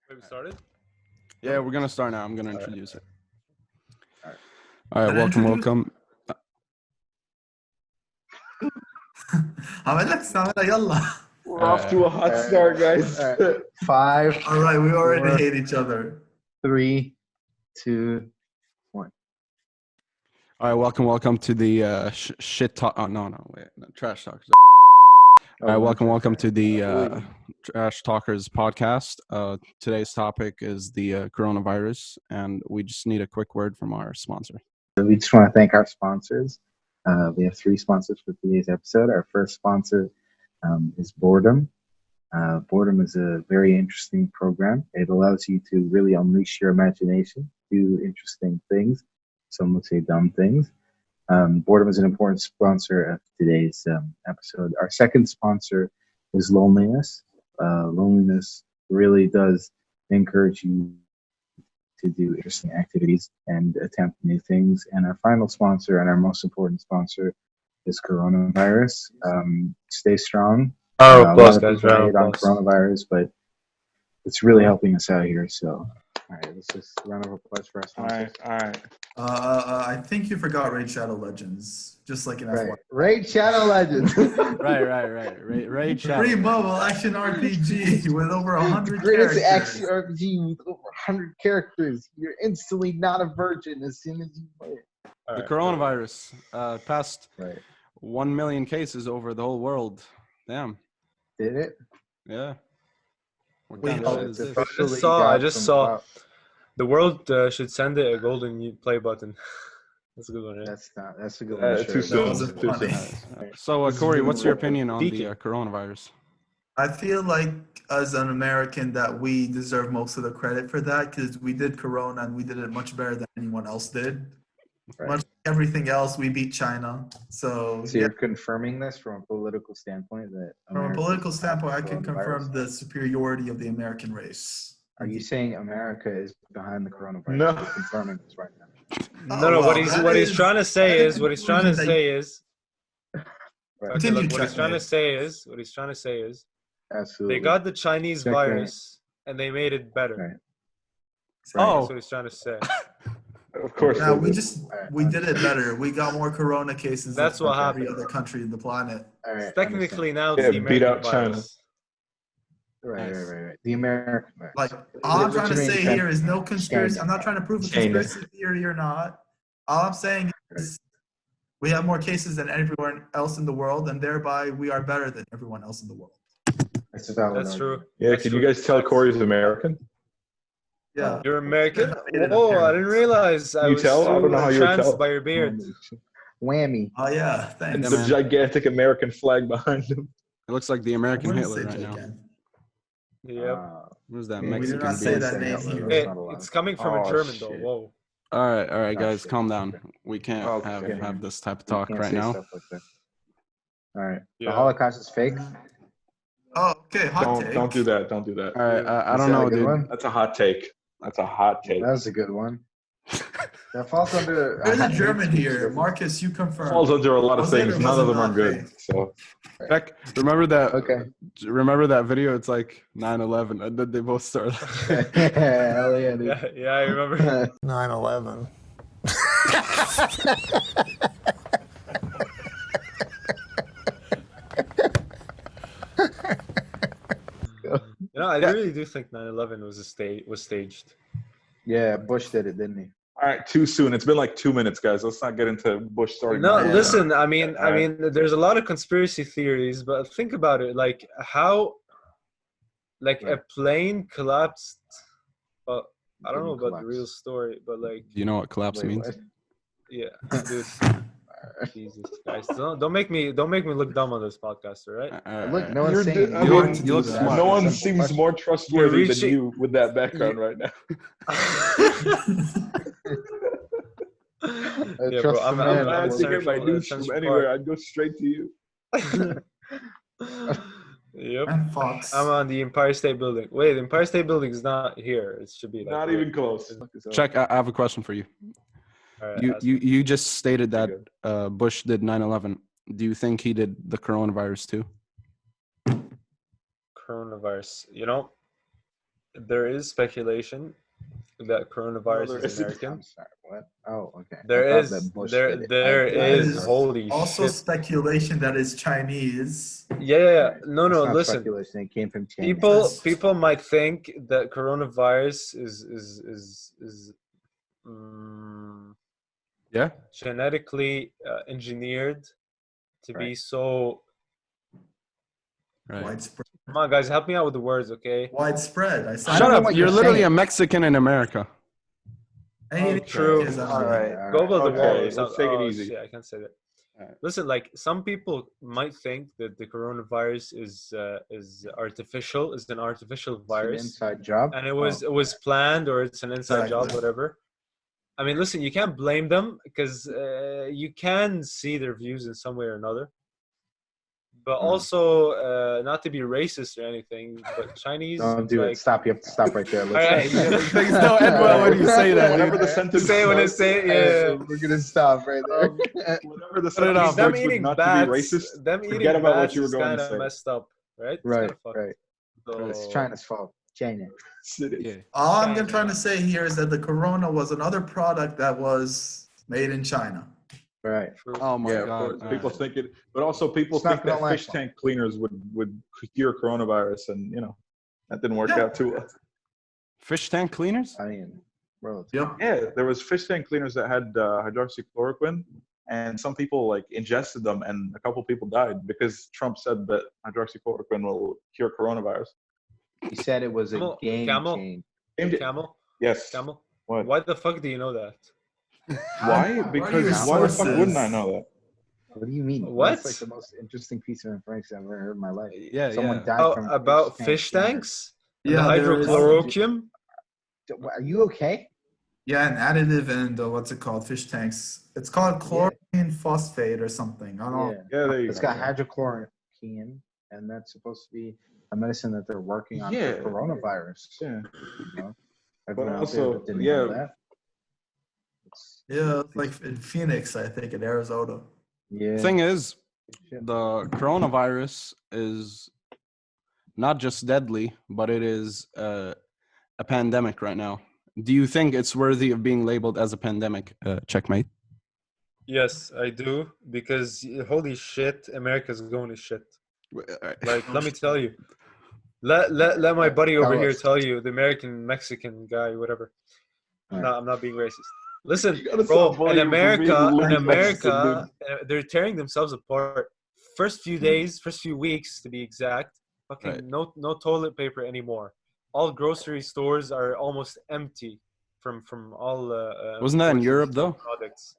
We started? Yeah, we're gonna start now. I'm gonna introduce it. All right, welcome. يلا. We're off to a hot start, guys. 5, All right, we already 4, hate each other. 3, 2, 1. All right, welcome to the shit talk. Oh no, trash talk. All right, welcome to the Trash Talkers podcast. Today's topic is the coronavirus, and we just need a quick word from our sponsor. We just want to thank our sponsors. We have 3 sponsors for today's episode. Our first sponsor is Boredom. Boredom is a very interesting program. It allows you to really unleash your imagination, do interesting things. Some would say dumb things. Boredom is an important sponsor of today's episode. Our second sponsor is Loneliness. Loneliness really does encourage you to do interesting activities and attempt new things. And our final sponsor and our most important sponsor is coronavirus. Stay strong. A lot of people hate on coronavirus, but it's really helping us out here. So, all right, let's just round of applause for our sponsors. All right. I think you forgot Raid Shadow Legends, just like in F1. Raid Shadow Legends. Right. Raid Shadow. Free mobile action RPG with over 100 Greatest characters. action RPG with over 100 characters. You're instantly not a virgin as soon as you play it. The coronavirus passed Right. 1 million cases over the whole world. Damn. Did it? Yeah. What We kind hope of shit is it's this? officially I got just some saw- pop. The world should send it a golden play button. That's a good one, right? That's a good one. too That soon. wasn't funny. So, Corey, what's your opinion on the Peaking. coronavirus? I feel like as an American that we deserve most of the credit for that because we did Corona and we did it much better than anyone else did. Right. Much like everything else, we beat China. So So you're confirming this from a political standpoint that from a America political is standpoint, I the can coronavirus? confirm the superiority of the American race. Are you saying America is behind the coronavirus? No. You're confirming this right now. No. well, What he's that is- trying to say that is is what he's trying to conclusion say is. Right. Okay, Continue, look, what he's trying to Checkmate. say is Absolutely. they got the Chinese Checkmate. virus and they made it better. Right. Oh. That's what he's trying to say. Of course. Now they we did. just we did it better. We got more Corona cases That's than what every happened. other country in the planet. All right, Technically now Yeah, it's the beat American out China. virus. Right. Nice. The American virus. Like all I'm trying to say Stand- here is no conspiracy. stand- I'm not trying to prove a stand- conspiracy theory or not. All I'm saying is we have more cases than everyone else in the world, and thereby we are better than everyone else in the world. That's a valid That's true. argument. Yeah, That's can true. you guys tell Corey's American? Yeah. You're American? Made an Whoa, I didn't appearance. realize I You was tell? I so don't know how you would entranced tell. by your beard. Whammy. Oh yeah, And thanks. Yeah, the man. gigantic American flag behind him. It looks like the I American wouldn't Hitler say right now. JK. Yep. What is that? We do Mexican not say beard? that name Hitler, here. that's Hey, not allowed. it's coming from a Oh, German though. shit. Whoa. All right, Oh, guys, shit. calm down. Okay. We can't Okay. have this type of You talk can't right say now. stuff like that. All right. Yeah. The Holocaust is fake. Oh, okay, hot take. Don't do that. Don't do that. All right, I Is don't that a know, good dude. one? That's a hot take. That's a hot take. That was a good one. That falls under. You're the German here, Marcus. You confirm. Falls under a lot of Was it or things. None was of it them are not good. fake? So Heck, remember that? Okay. Remember that video? It's like 9/11, and then they both start. Hell yeah, dude. Yeah, I remember. 9/11. I really do think 9/11 was staged. Yeah, Bush did it, didn't he? all right, too soon. It's been like 2 minutes, guys. Let's not get into Bush starting. No, Yeah. listen. I mean, Alright. there's a lot of conspiracy theories, but think about it. Like how, like a plane collapsed. Well, I don't know Didn't about the real collapse. story, but like, Do you know what collapse Wait, means? what? yeah, dude. Jesus, guys, don't make me look dumb on this podcast, all right? Look, no one's You're saying di- you you have look- to you look do that. smart. No one Simple seems question. more trustworthy than reaching- you with that background right now. Yeah, trust bro, I'm the man. If I had to get my Central- news Central from anywhere, Park. I'd go straight to you. Yep. And Fox. I'm on the Empire State Building. Wait, the Empire State Building is not here. It should be like Not even close. Check. I have a question for you. All right, ask me. You just stated that Good. Bush did 9/11. Do you think he did the coronavirus too? Coronavirus. You know, there is speculation that coronavirus there is isn't. American. I'm sorry. What? Oh, okay. There I thought is that Bush there did it. there I There is didn't know. is holy also shit. speculation that it's Chinese. Yeah. Right. No, It's not listen. speculation. It came from China. People might think that coronavirus is Yeah. genetically engineered to be Right. so. Right. Widespread. Come on, guys, help me out with the words, okay? Widespread. I said. I Shut don't know up! what You're you're literally saying. a Mexican in America. Hey, True. is All right. Go by the Okay, walls. let's take it easy. Shit, I can't say that. Alright. Listen, like some people might think that the coronavirus is artificial, is an artificial It's an virus, inside job. and it was planned or it's an inside job, Exactly. whatever. I mean, listen, you can't blame them because you can see their views in some way or another. But also, not to be racist or anything, but Chinese. Don't do like, it. Stop. You have to stop right there. All right. Things don't end well when you say that. Whenever Dude. the sentence Say when it starts, say Hey, yeah. we're gonna stop right there. whenever the Cut it off. sentence Them starts with eating not bats. to be racist, Them eating forget about what bats you were is going kind to of say. messed up, right? It's Right. kinda fucked. Right. So, It's China's fault. China. Yeah. All I'm China. trying to say here is that the corona was another product that was made in China. Right. True. Oh my Yeah, of god. course. People think it, but also people It's not think that gonna fish last tank cleaners would cure coronavirus, and that didn't work Yeah. out too well. Fish tank cleaners? I mean, bro. It's Yep. Yeah, there was fish tank cleaners that had hydroxychloroquine, and some people like ingested them, and a couple people died because Trump said that hydroxychloroquine will cure coronavirus. He said it was a Camel- game camel. change. Camel, Yes. camel. What? Why the fuck do you know that? Why? What are Because your why the fuck wouldn't I sources? know that? What do you mean? What? That's like the most interesting piece of information I've ever heard in my life. Yeah, Someone yeah. died from About tank fish cleaner. tanks? And Yeah, the there is. hydrochloroquium? Are you okay? Yeah, an additive and what's it chlorine fish tanks. It's called chlorine phosphate or something. I don't know. Yeah, there you It's go. got hydrochloroquine, and that's supposed to be a medicine that they're working on Yeah. for coronavirus. Yeah. You know? But Everyone out also, there that didn't know yeah. that. Yeah, it's like in Phoenix, I think, in Arizona. Yeah. Thing is, Shit. the coronavirus is not just deadly, but it is a pandemic right now. Do you think it's worthy of being labeled as a pandemic? Checkmate. Yes, I do. Because holy shit, America's going to shit. Like, let me tell you. Let my buddy over Tell here us. tell you, the American Mexican guy, whatever. Right. No, I'm not being racist. Listen, You gotta bro, stop in bullying for being America, Mexican, they're tearing themselves apart. First few days, first few weeks to be exact, fucking Right. no toilet paper anymore. All grocery stores are almost empty from all. Wasn't that in imported Europe though? products?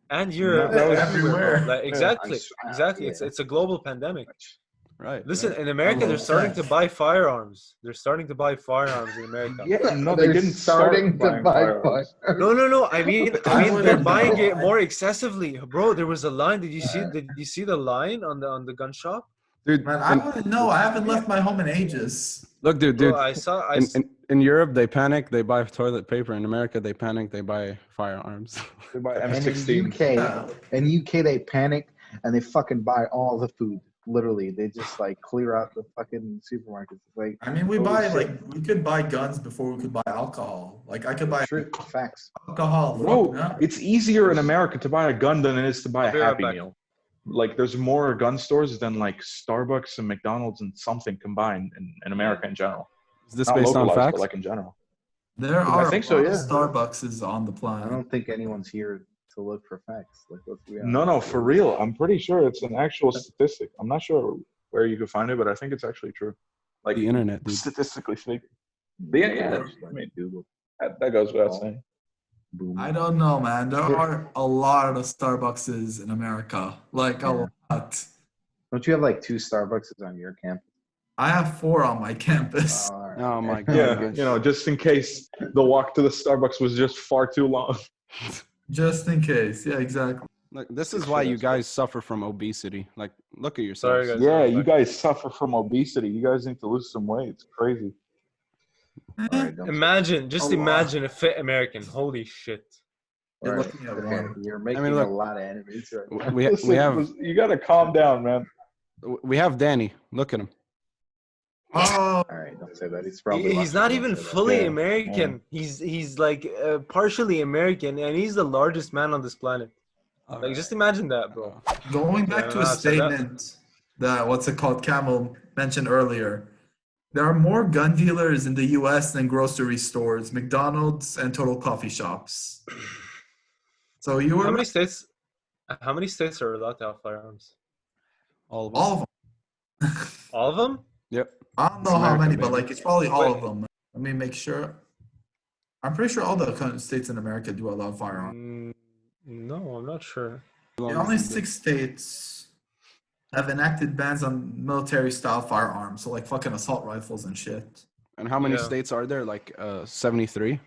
And Europe, that was everywhere. everywhere. Like, exactly, I- exactly. yeah. It's a global pandemic. Right. Listen, right. in America, they're Hello, starting to tech. buy firearms. They're starting to buy firearms in America. Yeah, no, They're they didn't starting start to buying buy firearms. No. I mean, they're wouldn't buying know. it more excessively, bro. There was a line. Did you see the line on the gun shop? Dude, Man, I wouldn't know. I haven't left my home in ages. look, dude. Bro, I saw. In Europe, they panic. They buy toilet paper. In America, they panic. They buy firearms. They buy And in M16. UK, they panic and they fucking buy all the food. Literally, they just like clear out the fucking supermarkets. It's like, I mean, we holy buy shit. like we could buy guns before we could buy alcohol. Like I could buy True, facts. alcohol. Bro, Yeah. it's easier in America to buy a gun than it is to buy a I'll be right Happy back. Meal. Like, there's more gun stores than like Starbucks and McDonald's and something combined in America in general. Is this Not based on localized, facts? but like in general. There I are think a so, lot of yeah. Starbucks on the I planet. don't think anyone's here to look for facts. Like, let's be honest. No, for real. I'm pretty sure it's an actual statistic. I'm not sure where you could find it, but I think it's actually true. Like, The internet, dude. statistically speaking. Yeah, I mean, that goes without saying. Boom. I don't know, man. There are a lot of Starbucks in America. Like a lot. Don't you have like 2 Starbucks on your campus? I have 4 on my campus. All right. Oh my god. Yeah, just in case the walk to the Starbucks was just far too long. Just in case. Yeah, exactly. Look, this is why you guys suffer from obesity. Like, look at Sorry, yourselves. guys. Yeah, you guys suffer from obesity. You guys need to lose some weight. It's crazy. All right, don't- Imagine, just A lot. imagine a fit American. Holy shit. all You're right. looking at Okay, one. you're making look, a lot of enemies right now. We have You got to calm down, man. we have Danny. Look at him. Oh, All right, don't say that. He's probably. He's Russian. not Don't even say that. fully Yeah, American. He's like partially American, and he's the largest man on this planet. Like, just imagine that, bro. going back to a I've said that. statement that what's it called, Camel mentioned earlier. There are more gun dealers in the U.S. than grocery stores, McDonald's, and total coffee shops. So you were How many right. states? How many states are allowed to have firearms? All of them. All of them. All of them? Yep. I don't It's know how America, many, but baby. like it's probably all Wait. of them. Let me make sure. I'm pretty sure all the states in America do allow firearms. No, I'm not sure. Only 6 states have enacted bans on military-style firearms, so like fucking assault rifles and shit. And how many Yeah. states are there? Like 73?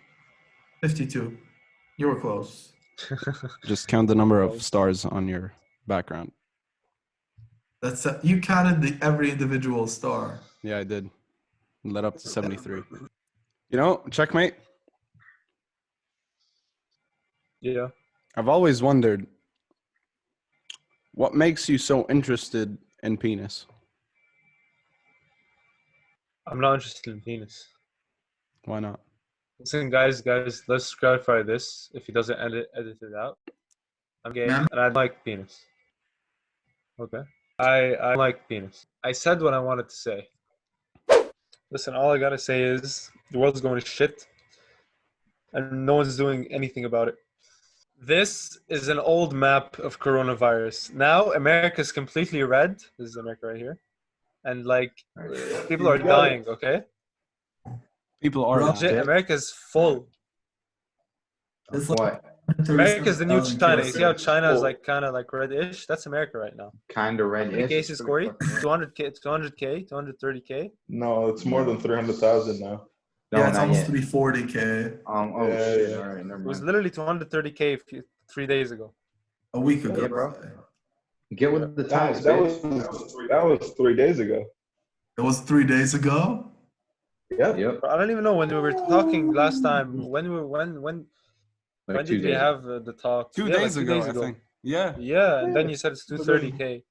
52. You were close. Just count the number of stars on your background. That's you counted every individual star. Yeah, I did. Led up to 73. You know, checkmate. Yeah. I've always wondered what makes you so interested in penis. I'm not interested in penis. Why not? Listen, guys, let's clarify this. If he doesn't edit it out, I'm gay Ma'am? and I like penis. Okay. I like penis. I said what I wanted to say. Listen, all I gotta say is the world's going to shit, and no one's doing anything about it. This is an old map of coronavirus. Now America's completely red. This is America right here, and like people are dying. Okay. People are Bro, Legit, America's full. It's like What? America's the new 37,000 China. You see how cases. China is like kind of like reddish? That's America right now. Kind of How red. many cases, Corey? 200K, 200K, 230K. No, it's more than 300,000 now. Yeah, it's not almost yet. to be 40K Oh Yeah, shit! yeah. All right, never It was mind. literally 230K 3 days ago. a week ago. Yeah, bro. Get with the That, times, that bitch. was 3 days ago. It was 3 days ago. Yep. Yep. I don't even know when we were talking last time. When Like did we days. have the talk? 2 Yeah, like days 2 ago, days I ago. think. Yeah. Yeah, and then you said it's 230K.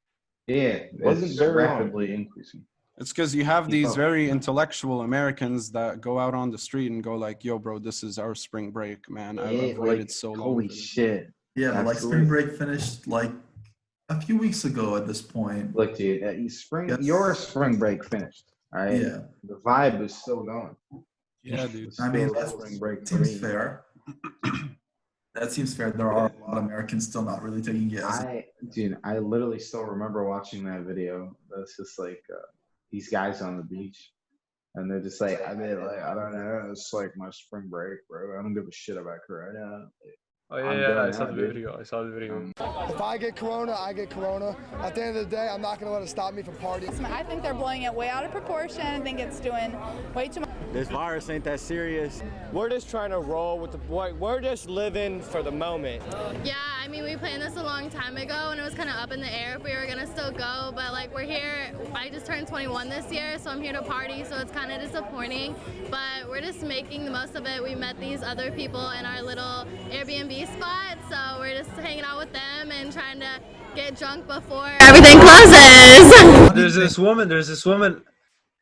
Yeah, Wasn't it's very long. rapidly increasing. It's because you have Keep these up. very intellectual Americans that go out on the street and go like, yo, bro, this is our spring break, man. I've Yeah, waited like, so long. holy for this." shit! Yeah, but like Absolutely. spring break finished like a few weeks ago at this point. Look, dude, spring. Yes. Your spring break finished. All right. Yeah, The vibe is still going. Yeah, dude. It's I mean still that spring break for seems me. fair. That seems fair. There are a lot of Americans still not really taking it as I literally still remember watching that video. That's just like these guys on the beach, and they're just like, I mean, like, I don't know, it's like my spring break, bro. I don't give a shit about Corona. Oh I'm yeah, I going saw out, the dude. video. I saw the video. If I get corona, I get corona. At the end of the day, I'm not going to let it stop me from partying. I think they're blowing it way out of proportion. I think it's doing way too much. This virus ain't that serious. We're just trying to roll with we're just living for the moment. Yeah, I mean, we planned this a long time ago, and it was kind of up in the air if we were gonna still go. But like, we're here. I just turned 21 this year, so I'm here to party. So it's kind of disappointing, but we're just making the most of it. We met these other people in our little Airbnb spot, so we're just hanging out with them and trying to get drunk before everything closes. There's this woman.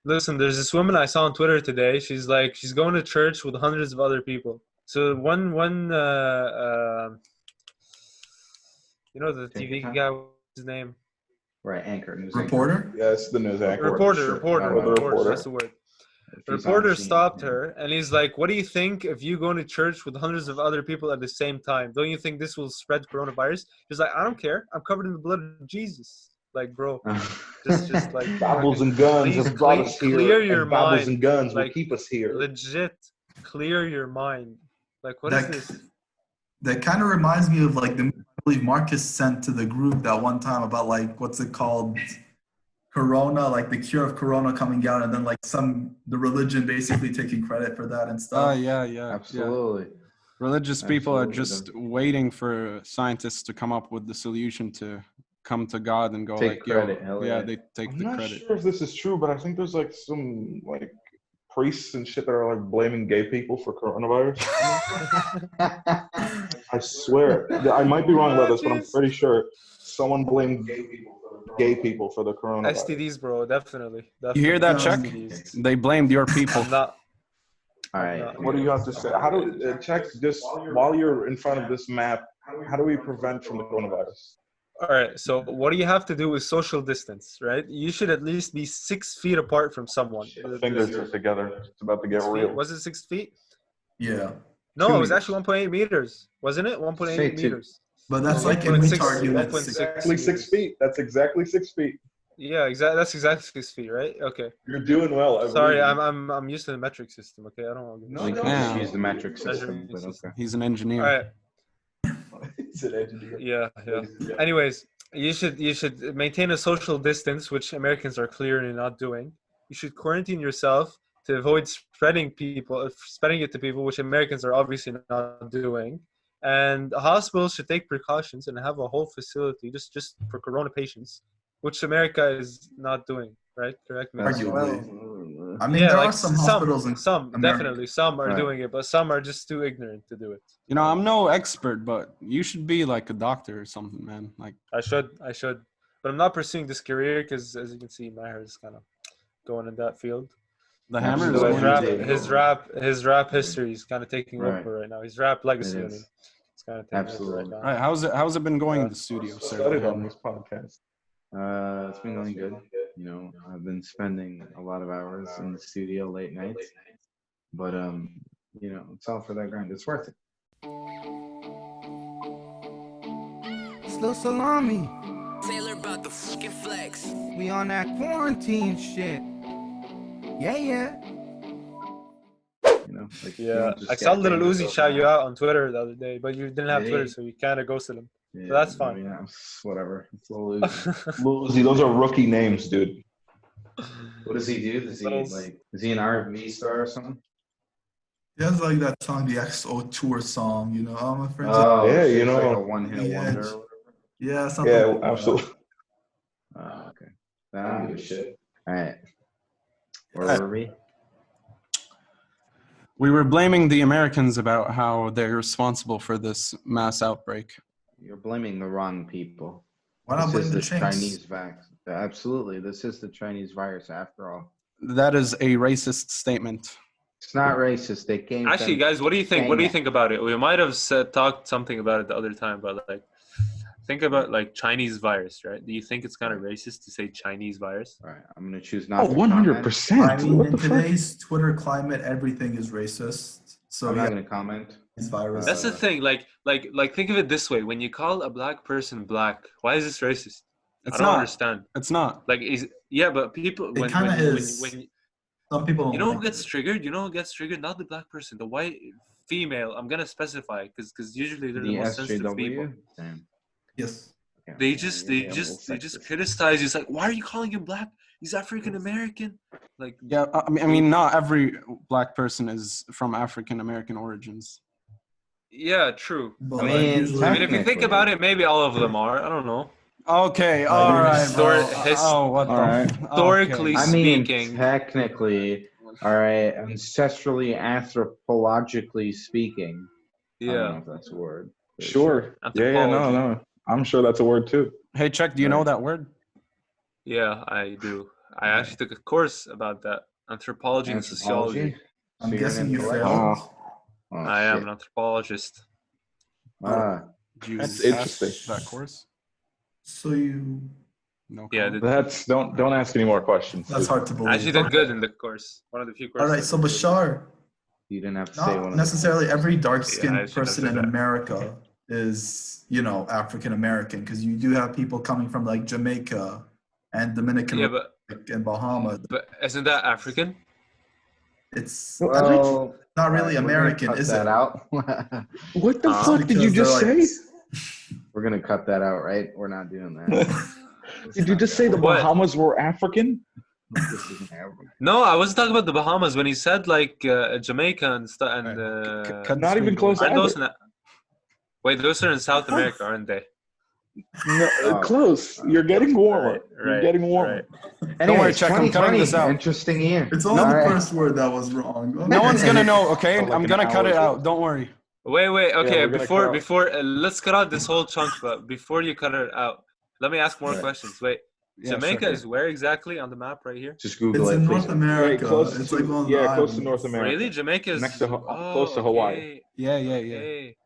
Listen, there's this woman I saw on Twitter today. She's going to church with hundreds of other people. So one you know the TV guy, what's his name? Right, anchor. News anchor. reporter. Yeah, it's the news anchor. Reporter. Reporter. That's the word. If The he's on reporter scene, stopped yeah. her and he's like, "What do you think if you go to church with hundreds of other people at the same time? Don't you think this will spread coronavirus?" She's like, "I don't care. I'm covered in the blood of Jesus." Like, bro, just like Babbles and guns please have brought us here. clear your and babbles mind. and guns will Like, keep us here. legit clear your mind. Like, what is That- this? That kind of reminds me of like the I believe Marcus sent to the group that one time about like what's it called, Corona, like the cure of Corona coming out, and then like the religion basically taking credit for that and Oh, stuff. yeah. Absolutely. Religious people are Absolutely. just waiting for scientists to come up with the solution to come to God and go Take like, credit, yo, hell yeah, yeah. they take I'm the not credit. sure if this is true, but I think there's like some like priests and shit that are like blaming gay people for coronavirus. I swear. I might be wrong about this, but I'm pretty sure someone blamed gay people for the gay people for the coronavirus. STDs, bro. Definitely. You hear that, Chuck? STDs. They blamed your people. I'm not. All right. What do you have to say? How do check just while you're in front of this map? How do we prevent from the coronavirus? All right. So what do you have to do is social distance, right? You should at least be 6 feet apart from someone. Fingers are together. It's about to get real. Was it 6 feet? Yeah. No, 2 it was meters. actually 1.8 meters, wasn't it? 1.8 Say 2. meters. But that's like in 1.6 retard units. 1.6 Exactly 6 feet. That's exactly 6 feet. Yeah, exactly. That's exactly 6 feet, right? Okay. You're doing well. I Sorry, believe I'm used to the metric system. Okay, I don't want to. No, We no. can just Yeah. use the metric system, Measuring but system. okay. He's an engineer. All right. It's an engineer. Yeah. Anyways, you should maintain a social distance, which Americans are clearly not doing. You should quarantine yourself to avoid spreading it to people, which Americans are obviously not doing. And hospitals should take precautions and have a whole facility just for corona patients, which America is not doing. Right? Correct me. Arguably. I mean, there are some hospitals in America. Definitely some are Right. doing it, but some are just too ignorant to do it. You know, I'm no expert, but you should be like a doctor or something, man. Like, I should, but I'm not pursuing this career because, as you can see, Maher is kind of going in that field. the hammer is So Absolutely. his rap history is kind of taking Right. over right now. His rap legacy, It I mean, is. it's kind of taking over Absolutely. right now. All right, how's it been going in the studio, sir? Started on this podcast. It's been going good. You know, I've been spending a lot of hours in the studio late nights, but you know, it's all for that grind. It's worth it. Still salami. Taylor about the fucking flex. We on that quarantine shit. Yeah. You know, like you Yeah, don't just I get saw Little famous Uzi shout you overnight. out on Twitter the other day, but you didn't have Did Twitter, he? so you kind of ghosted him. Yeah, that's fine. I mean, it's whatever. It's Lil Uzi. Lil Uzi, those are rookie names, dude. What does he do? Is he an R&B star or something? He has like that song, the XO Tour song, you know. My friends. Oh, Yeah, so you it's know. like a one-hit Yeah, wonder. Or whatever. Yeah, something. Yeah, like that. absolutely. Oh, okay. I don't give a shit. All right. Where Alright. were we? We were blaming the Americans about how they're responsible for this mass outbreak. You're blaming the wrong people. Why not This blame is the the Chinks? Chinese vaccine. Absolutely, this is the Chinese virus after all. That is a racist statement. It's not racist. They came. Actually, from guys, what do you think? What do you China. think about it? We might have talked something about it the other time, but like, think about like Chinese virus, right? Do you think it's kind of racist to say Chinese virus? All right, I'm gonna choose not. Oh, to 100%. I mean, What in the fuck? today's Twitter climate, everything is racist. So I'm not yeah, gonna comment. this virus. That's the thing. Like, think of it this way: when you call a black person black, why is this racist? It's I don't not. understand. It's not. Like, but people It kinda is. when Some people don't you know who like gets it. triggered? You know who gets triggered? Not the black person, the white female. I'm gonna specify because usually they're the The most sensitive people. SJW. Damn. Yes. Okay. They just sexist. criticize you. It's like, why are you calling him black? He's African American. Like, Yeah, I mean, not every black person is from African American origins. yeah, true. But I like, mean, usually, I mean, if you think Technically. about it, maybe all of them are. I don't know. Okay, all right. bro. Histor- Oh, what the? All right. Historically Okay. I mean, speaking, technically, all right, ancestrally, anthropologically speaking. I don't know yeah. if that's a word. but Sure. Yeah, no. I'm sure that's a word too. Hey, Chuck, do you know that word? Yeah, I do. I actually took a course about that, anthropology and sociology. I'm So you're guessing an you intellectual? failed. Oh, I am shit. an anthropologist. Ah, Did you That's pass interesting. That course? So you. No. Yeah, comment? Don't ask any more questions. That's hard to believe. I actually did good in the course. One of the few All courses. right, so Bashar, you didn't have to say one not of necessarily every Yeah, I dark-skinned should have person said in that. America is, you know, African American, because you do have people coming from like Jamaica and Dominican Yeah, Republic and Bahamas. but isn't that African? It's those. Well, not really we're gonna American, cut is that it? out. What the Uh, fuck did you Because just they're say? We're gonna cut that out, right? We're not doing that. Did you just say the What? Bahamas were African? This isn't happening. No, I wasn't talking about the Bahamas when he said like Jamaica and stuff and Cut Not the even speed. close aren't those either. in wait, those are in South America, aren't they? No, Oh. close. You're getting warmer. You're Right, getting warmer. right. Anyways, worry, Chuck, I'm cutting 2020, this out. Interesting year. It's only All the right. first word that was wrong. No one's gonna know. Okay, Like I'm an gonna cut hour it ago. out. Don't worry. Wait, okay. we're gonna Before cut out- let's cut out this whole chunk. But before you cut it out, let me ask more Right. questions. Wait, Yeah, Jamaica sure. is where exactly on the map? Right here. Just Google It's it, in please. North America. close It's to, like one of the yeah, close to islands. North America. Really, Jamaica is Next to close to okay. Hawaii. Yeah. Okay.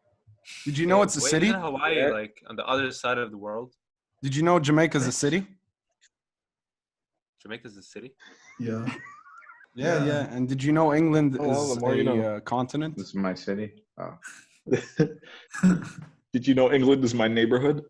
Did you know it's a Wait, city? isn't Hawaii Yeah. like on the other side of the world? Did you know Jamaica's a city? Jamaica's a city. Yeah. Yeah. And did you know England Oh, well, is the more you know. continent? This is my city. Oh. Did you know England is my neighborhood?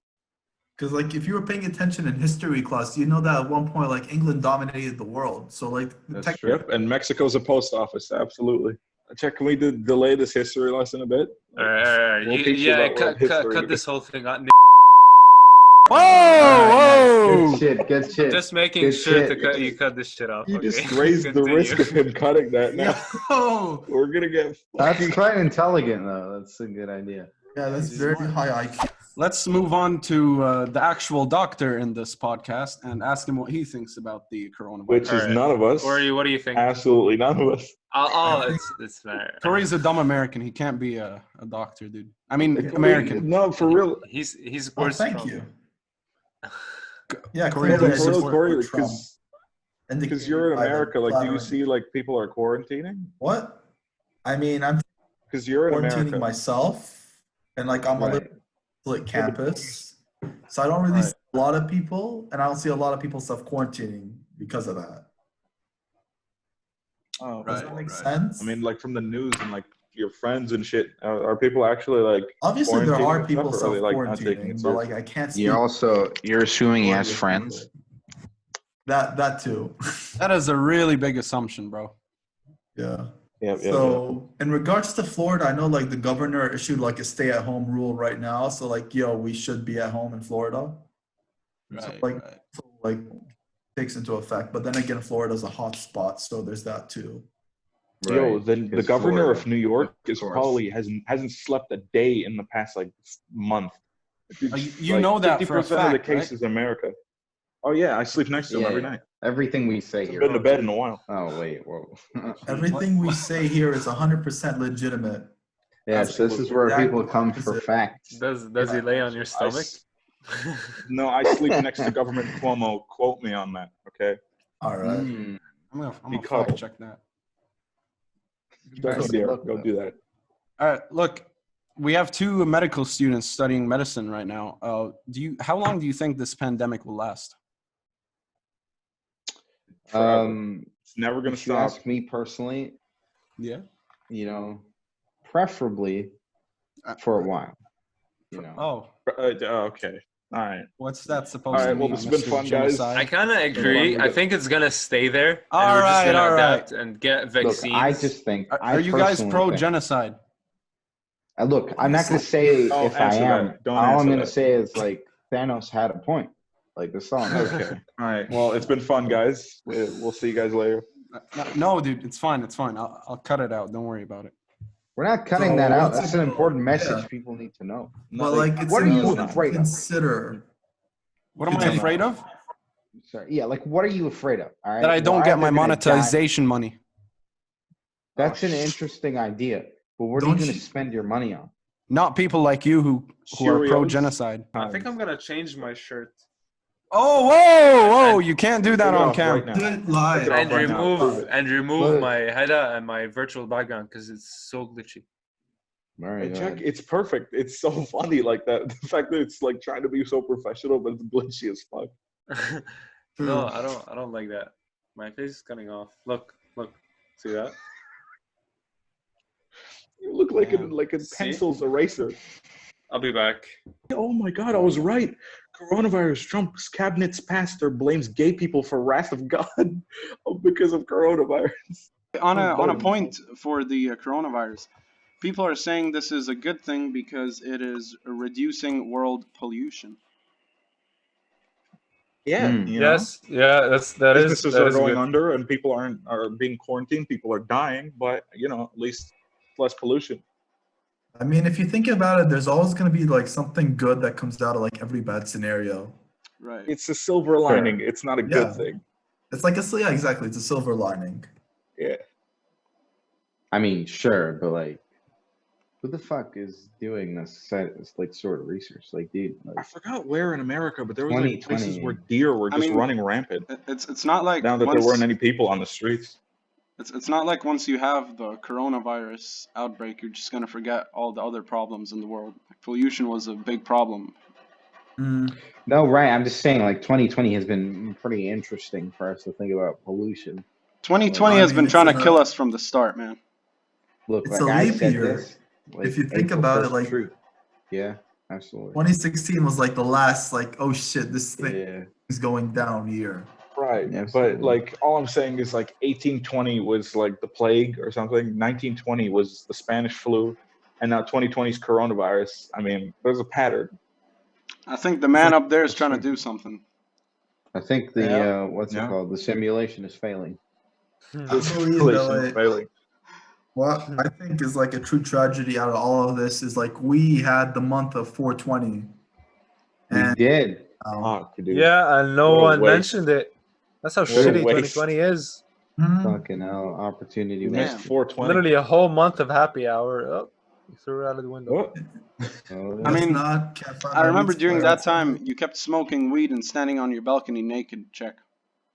Because like if you were paying attention in history class, you know that at one point like England dominated the world. So like That's true. Yep, and Mexico's a post office. Absolutely. Check, can we delay this history lesson a bit? All right. We'll teach you about world history. Cut this whole thing out. Whoa! Good shit. Just making Good sure shit. you cut this shit off. You okay? just raised the Continue. risk of him cutting that now. Yo! We're gonna get That's quite intelligent, though. That's a good idea. Yeah, that's very high IQ. Let's move on to the actual doctor in this podcast and ask him what he thinks about the coronavirus. which is Alright. none of us. Corey, what do you think? Absolutely none of us. It's fair. Corey's a dumb American. He can't be a doctor, dude. I mean, American. No, for real. He's Oh, worse. thank Trump. you. Yeah, Corey, clearly I for For real, support Corey, Trump. because you're in Indicated by the America, like, do you flattering- see like people are quarantining? What? I mean, I'm Because you're in quarantining America. myself, and like I'm on Right. the like campus, so I don't really see a lot of people, and I don't see a lot of people self-quarantining because of that. Oh, Does that make sense? I mean, like from the news and like your friends and shit, are people actually like? Obviously there quarantining are and people stuff, or are they, like, not taking self-quarantining, it but like seriously? I can't speak. You're assuming he for has the friends. people. That too. That is a really big assumption, bro. Yeah. Yeah. So in regards to Florida, I know like the governor issued like a stay-at-home rule right now. So like, we should be at home in Florida. So, like takes into effect. But then again, Florida's a hot spot, so there's that too. Yo, Right, the because governor Florida, of New York is course. probably hasn't slept a day in the past like month. You know that for a 50% of the fact, right? cases in America. Oh yeah, I sleep next to him every night. Everything we say I've here. been to bed in a while. Oh wait, whoa. Everything we say here is 100% legitimate. Yes, this is where people come for facts. Does he lay on your stomach? No, I sleep next to Government Cuomo. Quote me on that, okay? All right. I'm gonna Be fact cuddled. check that. Go do that. All right, look, we have two medical students studying medicine right now. How long do you think this pandemic will last? It's never gonna If you stop. ask me personally, Yeah. Preferably for a while. Oh, Okay. All right. what's that supposed All right, to well, mean? this has been Mr. fun, guys. Genocide? I kind of agree. I think it's gonna stay there. All and we're just right, gonna all right. adapt and get Look, vaccines. I just think. Are you guys personally pro think- genocide? Look, I'm not going to say Don't if I answer am. that. Don't All I'm answer going to that. say is like Thanos had a point. Like that's all. I'm saying. Okay. All right. Well, it's been fun, guys. We'll see you guys later. No, dude, it's fine. It's fine. I'll cut it out. Don't worry about it. We're not cutting So that out. what's That's it- an important message yeah. people need to know. But like it's what are you important afraid to of? consider. What am I afraid of? Sorry. Yeah, like what are you afraid of? All right. That I don't Why get are my they gonna die? monetization money. That's an interesting idea. But what are you Don't going to you- spend your money on? Not people like you who are Cheerios. pro genocide. I think I'm gonna change my shirt Oh, whoa! You can't do that Take it on off camera. right now. Do it live. Take it off and right now. remove Look. my header and my virtual background because it's so glitchy. All right. Hey, Jack, it's perfect. It's so funny, like that. The fact that it's like trying to be so professional, but it's glitchy as fuck. No, I don't like that. My face is cutting off. Look, see that? You look like a See? pencil's eraser. I'll be back. Oh my God, I was right. Coronavirus. Trump's cabinet's pastor blames gay people for wrath of God because of coronavirus. On a point for the coronavirus, people are saying this is a good thing because it is reducing world pollution. Yeah. Mm. you know? Yes, yeah, that is Businesses are going under, and people are being quarantined. People are dying, but at least less pollution. I mean, if you think about it, there's always going to be like something good that comes out of like every bad scenario. Right. It's a silver lining. It's not a Yeah. good thing. It's like yeah, exactly. It's a silver lining. Yeah. I mean, sure, but like, Who the fuck is doing this like sort of research? Like, dude, I like forgot where in America, but there was like places 2020. where deer were I just mean, running rampant it's not like now that there weren't once any people on the streets. it's not like once you have the coronavirus outbreak, you're just gonna forget all the other problems in the world. Like, pollution was a big problem. No, right. I'm just saying, like 2020 has been pretty interesting for us to think about pollution. 2020 I has mean, been it's trying to kill us from the start, man. Look, It's like a I leap said year. this. Like, If you think April about it, 1st like truth. Yeah, absolutely. 2016 was like the last, like, oh shit, this thing Yeah, is going down year. Right. absolutely. But like all I'm saying is like 1820 was like the plague or something. 1920 was the Spanish flu, and now 2020 is coronavirus. I mean, there's a pattern. I think the man up there is trying to do something. I think the Yeah. what's it Yeah. called? The simulation is failing. I This believe simulation that, is failing. what I think is like a true tragedy out of all of this is like we had the month of 420. We And did. Fuck, dude. Yeah, and no What a one waste. mentioned it. That's how What a shitty waste. 2020 is. Fucking hell, opportunity We missed wasted. 420. Literally a whole month of happy hour. Oh, you threw it out of the window. What? Oh, I Let's mean, not can't find I my remember weed during supplier. that time you kept smoking weed and standing on your balcony naked, Check.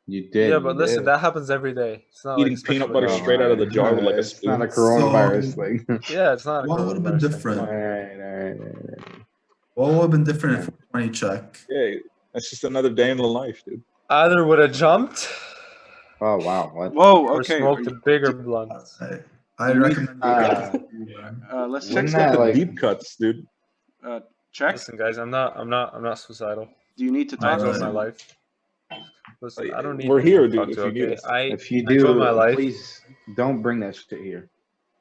you did. Yeah, you but listen, did. that happens every day. It's not Eating like a special peanut butter occasion. straight out of the jar with like a It's not a spoon. coronavirus So- thing. Yeah, it's not. A What would have been coronavirus thing. different? All right. What would have been different Yeah. in 420, Check? Yeah, that's just another day in the life, dude. Either would have jumped Oh wow, what? Whoa, or okay. smoked a bigger blunt. I You need- recommend let's Check's Wouldn't got that, the like- deep cuts, dude. Check. Listen, guys, I'm not suicidal. Do you need to I talk to enjoy my someone? life. Listen, I don't need We're anyone here, to talk dude, to, if you need okay? us. I If you enjoy do, my life. please don't bring that shit here.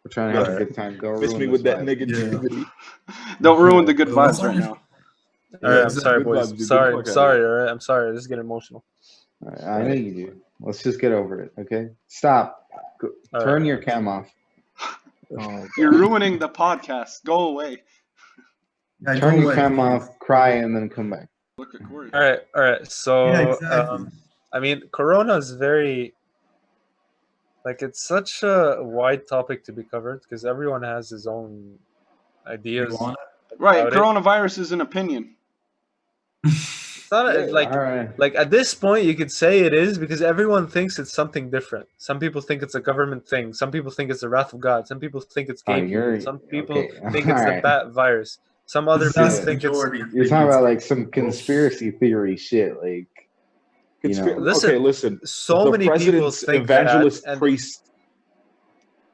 We're trying to have a Alright. good time. Go Miss ruin me this with that vibe. negativity. Don't ruin the good Well, vibes that's right now. All right, I'm exactly. sorry, Good boys. vibes, dude. Get the Sorry, fuck I'm outta sorry. here. All right, I'm sorry. This is getting emotional. I know you do. Let's just get over it, okay? Stop. Go, All turn right. your cam off. Oh, You're God. ruining the podcast. Go away. Yeah, Turn go your away, cam please. off, cry, and then come back. Look at Corey. All right. So, Yeah, exactly. I mean, Corona is very, like, it's such a wide topic to be covered because everyone has his own ideas. You want Right, about it. coronavirus is an opinion. It's not Yeah, like all right. like at this point you could say it is because everyone thinks it's something different. Some people think it's a government thing. Some people think it's the wrath of God. Some people think it's gay people. Some people okay. think it's the Alright. bat virus. Some other The people vast think it's majority You're think talking it's- about like some conspiracy theory shit, like you know. Listen, okay, listen. so the many people president's think evangelist that, and priest.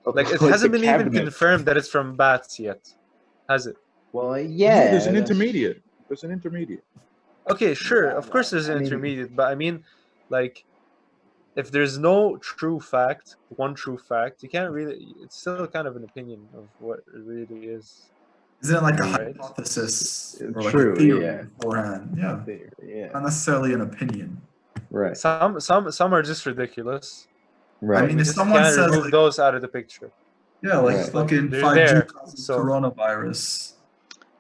like it the hasn't been even cabinet. confirmed that it's from bats yet, has it? Well, No, yeah. there's an that's- intermediate. There's an intermediate. Okay, sure. Of course, there's an I mean- intermediate, but I mean, like, if there's no true fact, one true fact, you can't really. It's still kind of an opinion of what it really is. Isn't it like a Right. hypothesis or like True, a theory yeah. beforehand? Yeah, Yeah. not necessarily an opinion. Right. Some are just ridiculous. Right. I mean, We if just someone can't says remove like, those out of the picture. yeah, like Right. fucking They're 5G there, causes so- coronavirus.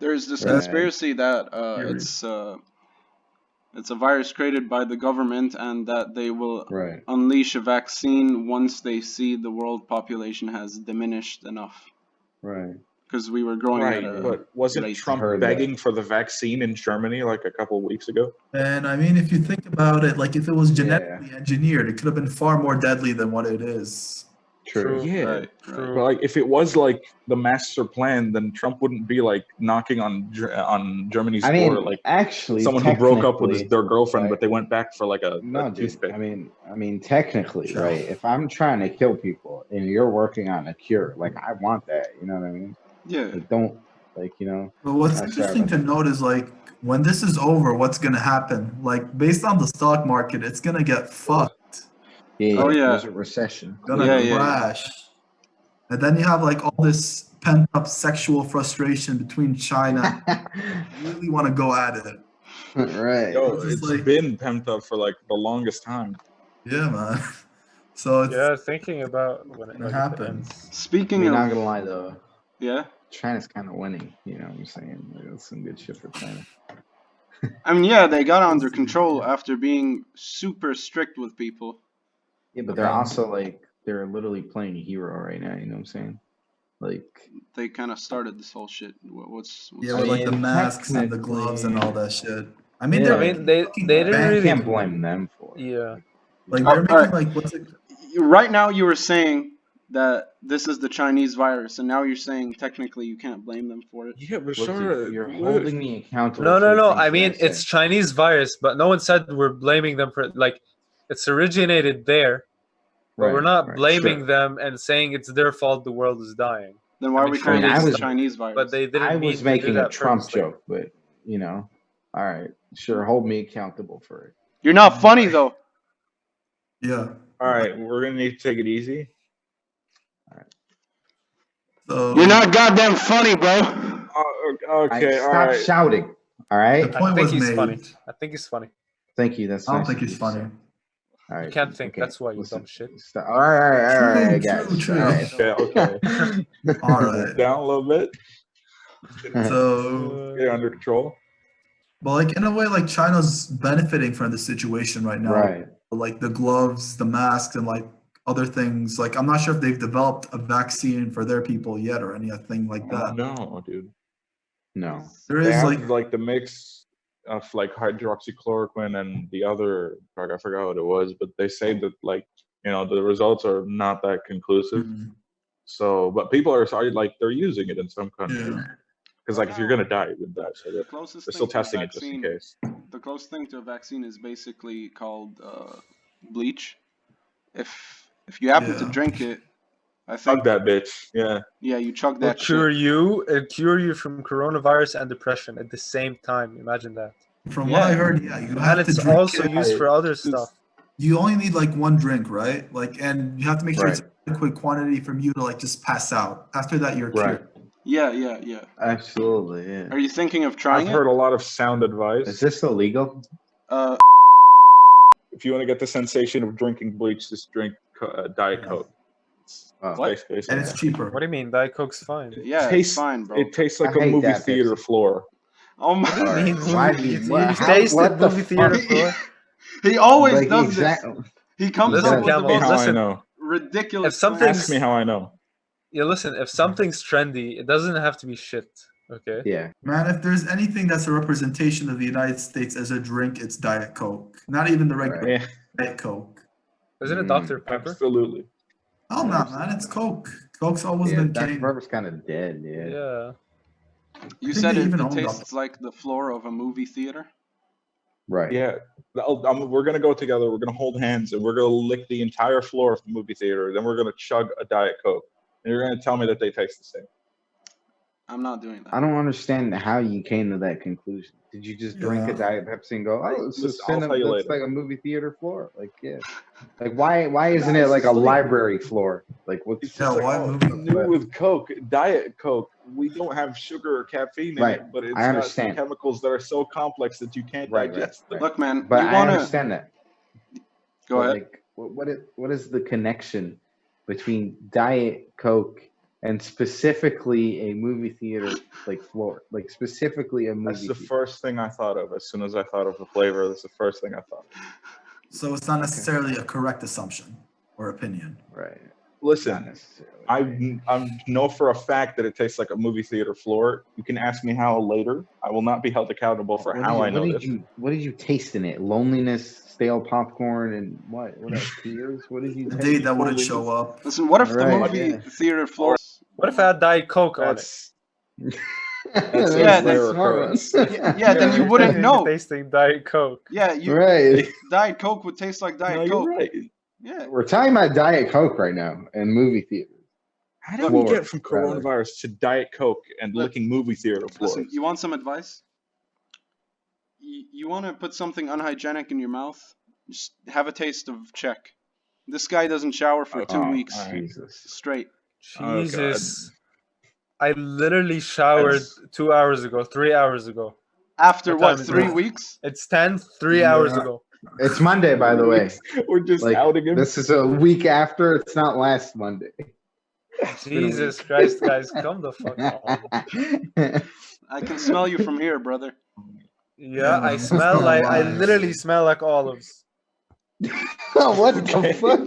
There's this Right. conspiracy that Theory. it's a virus created by the government and that they will Right. unleash a vaccine once they see the world population has diminished enough. Right. Because we were growing Right, at a but wasn't rate. Trump Heard that. begging for the vaccine in Germany like a couple of weeks ago? And I mean, if you think about it, like if it was genetically engineered, it could have been far more deadly than what it is. True. Yeah, Right, True. but like if it was like the master plan, then Trump wouldn't be like knocking on Germany's I mean, door like actually, someone who broke up with technically, their girlfriend, right. but they went back for like a No, dude. toothpick. I mean, technically, Sure. right? If I'm trying to kill people and you're working on a cure, like I want that. You know what I mean? Yeah. Like, don't like you know. But what's Sorry interesting about to note is like when this is over, what's gonna happen? Like based on the stock market, it's gonna get fucked. Yeah. Oh, yeah. There's a recession. Gonna Yeah. crash. And then you have like all this pent up sexual frustration between China. Really want to go at it. Right. Yo, It's just it's like- been pent up for like the longest time. Yeah, man. So it's Yeah, thinking about when it gonna like, happen. ends. Speaking You're of, not gonna lie though. yeah, China's kind of winning. You know what I'm saying? Like, that's some good shit for China. I mean, yeah, they got under control after being super strict with people. Yeah, but they're also like they're literally playing a hero right now. You know what I'm saying? Like, They kind of started this whole shit. What's Yeah, I with like the mean, masks and the gloves and all that shit. I mean, Yeah. they're I mean, making they fucking didn't bank. really. can't blame them for it. Yeah. Like All they're making right. like what's it? Right now, you were saying that this is the Chinese virus, and now you're saying technically you can't blame them for it. Yeah, but Look, sure. you're holding me accountable. No, no, for no. things I that mean, say. it's Chinese virus, but no one said we're blaming them for it. Like, it's originated there, but we're not blaming them and saying it's their fault the world is dying. Then why are we sure calling they this the stopped, Chinese virus? But they didn't I mean was to do making a that Trump purposely. joke, but you know, all right, sure, hold me accountable for it. You're not funny though. Yeah. All right, we're gonna need to take it easy. So You're not goddamn funny, bro. Okay, all Stop right. shouting. All right. The point was made. Funny. I think he's funny. Thank you. That's I don't nice think of he's you, funny. sir. All right. You can't think. Okay, That's why you listen, dumb shit. All right, guys. True. All right. Okay. All right. Down a little bit. So, Get it under control. but like in a way, like China's benefiting from the situation right now. Right. Like the gloves, the masks, and like other things. Like I'm not sure if they've developed a vaccine for their people yet or anything like that. No, dude. No. There They is have like the mix of like hydroxychloroquine and the other drug. I forgot what it was, but they say that like the results are not that conclusive. So, but people are sorry, like they're using it in some countries. Yeah. Because like if you're gonna die, you're gonna die. So they're still testing it just in case. The closest thing to a vaccine is basically called bleach. If you happen to drink it, I think Chug that bitch. Yeah. Yeah, you chug It'll that cure shit. it'll cure you from coronavirus and depression at the same time. Imagine that. from what I heard, yeah, you have And to it's drink also it. used for other stuff. You only need like one drink, right? Like, and you have to make sure it's Right. adequate quantity from you to like just pass out. After that, you're Right. cured. Yeah. Absolutely. Yeah. Are you thinking of trying I've heard a lot of sound Is advice. this illegal? If you want to get the sensation of drinking bleach, just drink Diet Coke. Oh. What? And it's cheaper. What do you mean? Diet Coke's fine. Yeah, it's tastes fine, bro. It tastes like I a hate movie that theater Pepsi. floor. Oh my! All right. mean Why movie- do you, you what, tasted what the movie theater fuck? floor? He always Like, does exactly. this. He comes Listen, up with the Camel, most How I listen. know? ridiculous. If something's- Ask me how I know. Yeah, listen. If something's trendy, it doesn't have to be shit. Okay. Yeah. Man, if there's anything that's a representation of the United States as a drink, it's Diet Coke. Not even the regular Yeah, Diet Coke. Isn't it Dr. Pepper? absolutely. Oh no, man, it's Coke. Coke's always Yeah, been Dr. king. Pepper's kind of dead. Yeah. Yeah. You think said they it even own tastes like the floor of a movie theater. Right. Yeah, we're gonna go together. We're gonna hold hands and we're gonna lick the entire floor of the movie theater. Then we're gonna chug a Diet Coke, and you're gonna tell me that they taste the same. I'm not doing that. I don't understand how you came to that conclusion. Did you just drink a Yeah. Diet Pepsi and go, "Oh, it's Listen, just I'll tell you it's later. like a movie theater floor"? Like, yeah. Like, why isn't it like a library floor? Like, what's It's Yeah, just like, why oh, movie- new with Coke, Diet Coke. We don't have sugar or caffeine in Right. it, but it's I got understand. chemicals that are so complex that you can't Right, digest them. Look, man, But you I wanna understand that. go But, ahead? Like, what is the connection between Diet Coke and specifically a movie theater like floor? Like specifically a movie That's the theater. first thing I thought of. As soon as I thought of the flavor, that's the first thing I thought of. So it's not necessarily a correct assumption or opinion. Right. Not Listen, necessarily. I know for a fact that it tastes like a movie theater floor. You can ask me how later. I will not be held accountable for how I know this. What did you taste in it? Loneliness, stale popcorn, and what? What else? Tears? What did you The taste? date that wouldn't show up. Listen, what if the Right, movie yeah. theater floor? What if I had Diet Coke on it? That's That's Yeah, a that's smart one. Yeah, then you wouldn't know. Tasting Diet Coke. Yeah, you Right. Diet Coke would taste like Diet no, Coke. you're right. Yeah. We're talking about Diet Coke right now and movie theaters. How did Floor, we get from rather. coronavirus to Diet Coke and Look, licking movie theater floors? Listen, you want some advice? You want to put something unhygienic in your mouth? Just have a taste of Czech. This guy doesn't shower for 2 Oh, weeks all right. Jesus. straight. Oh, Jesus. I literally showered 2 hours ago, 3 hours ago. After What what, time is 3 it? weeks? It's 3 hours ago. It's Monday, by the way. We're just Like, outing him. this is a week after. It's not last Monday. It's been a Jesus week. Christ, guys, come the fuck on. I can smell you from here, brother. Yeah, I Yeah, smell like I lies. literally smell like olives. What the fuck?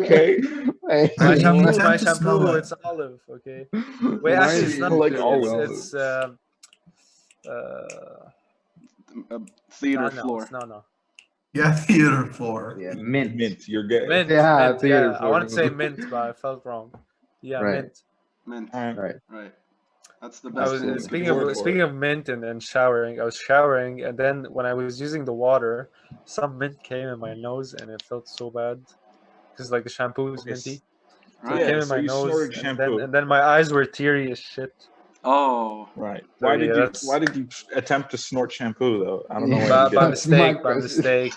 Okay. Wait, My shampoo, Attempt my to smell shampoo, that. it's olive. Okay. Wait, Why actually, do it's you not. like say olive? It's Theater no, floor. no. Yeah, theater floor. Yeah, mint. Mint. You're gay. Mint, Yeah, mint. theater Yeah, I floor. wanted to say mint, but I felt wrong. Yeah, Right. mint. Mint. Alright. Right. Right. That's the I best. was one. speaking of mint and showering. I was showering, and then when I was using the water, some mint came in my nose, and it felt so bad because like the shampoo is Okay, minty. So Right. it came Yeah, in so my you nose, snorted shampoo. and then my eyes were teary as shit. Oh. Right. So, Why yeah, did you that's attempt to snort shampoo though? I don't know why Yeah, you did by that. that's my mistake, by question. mistake.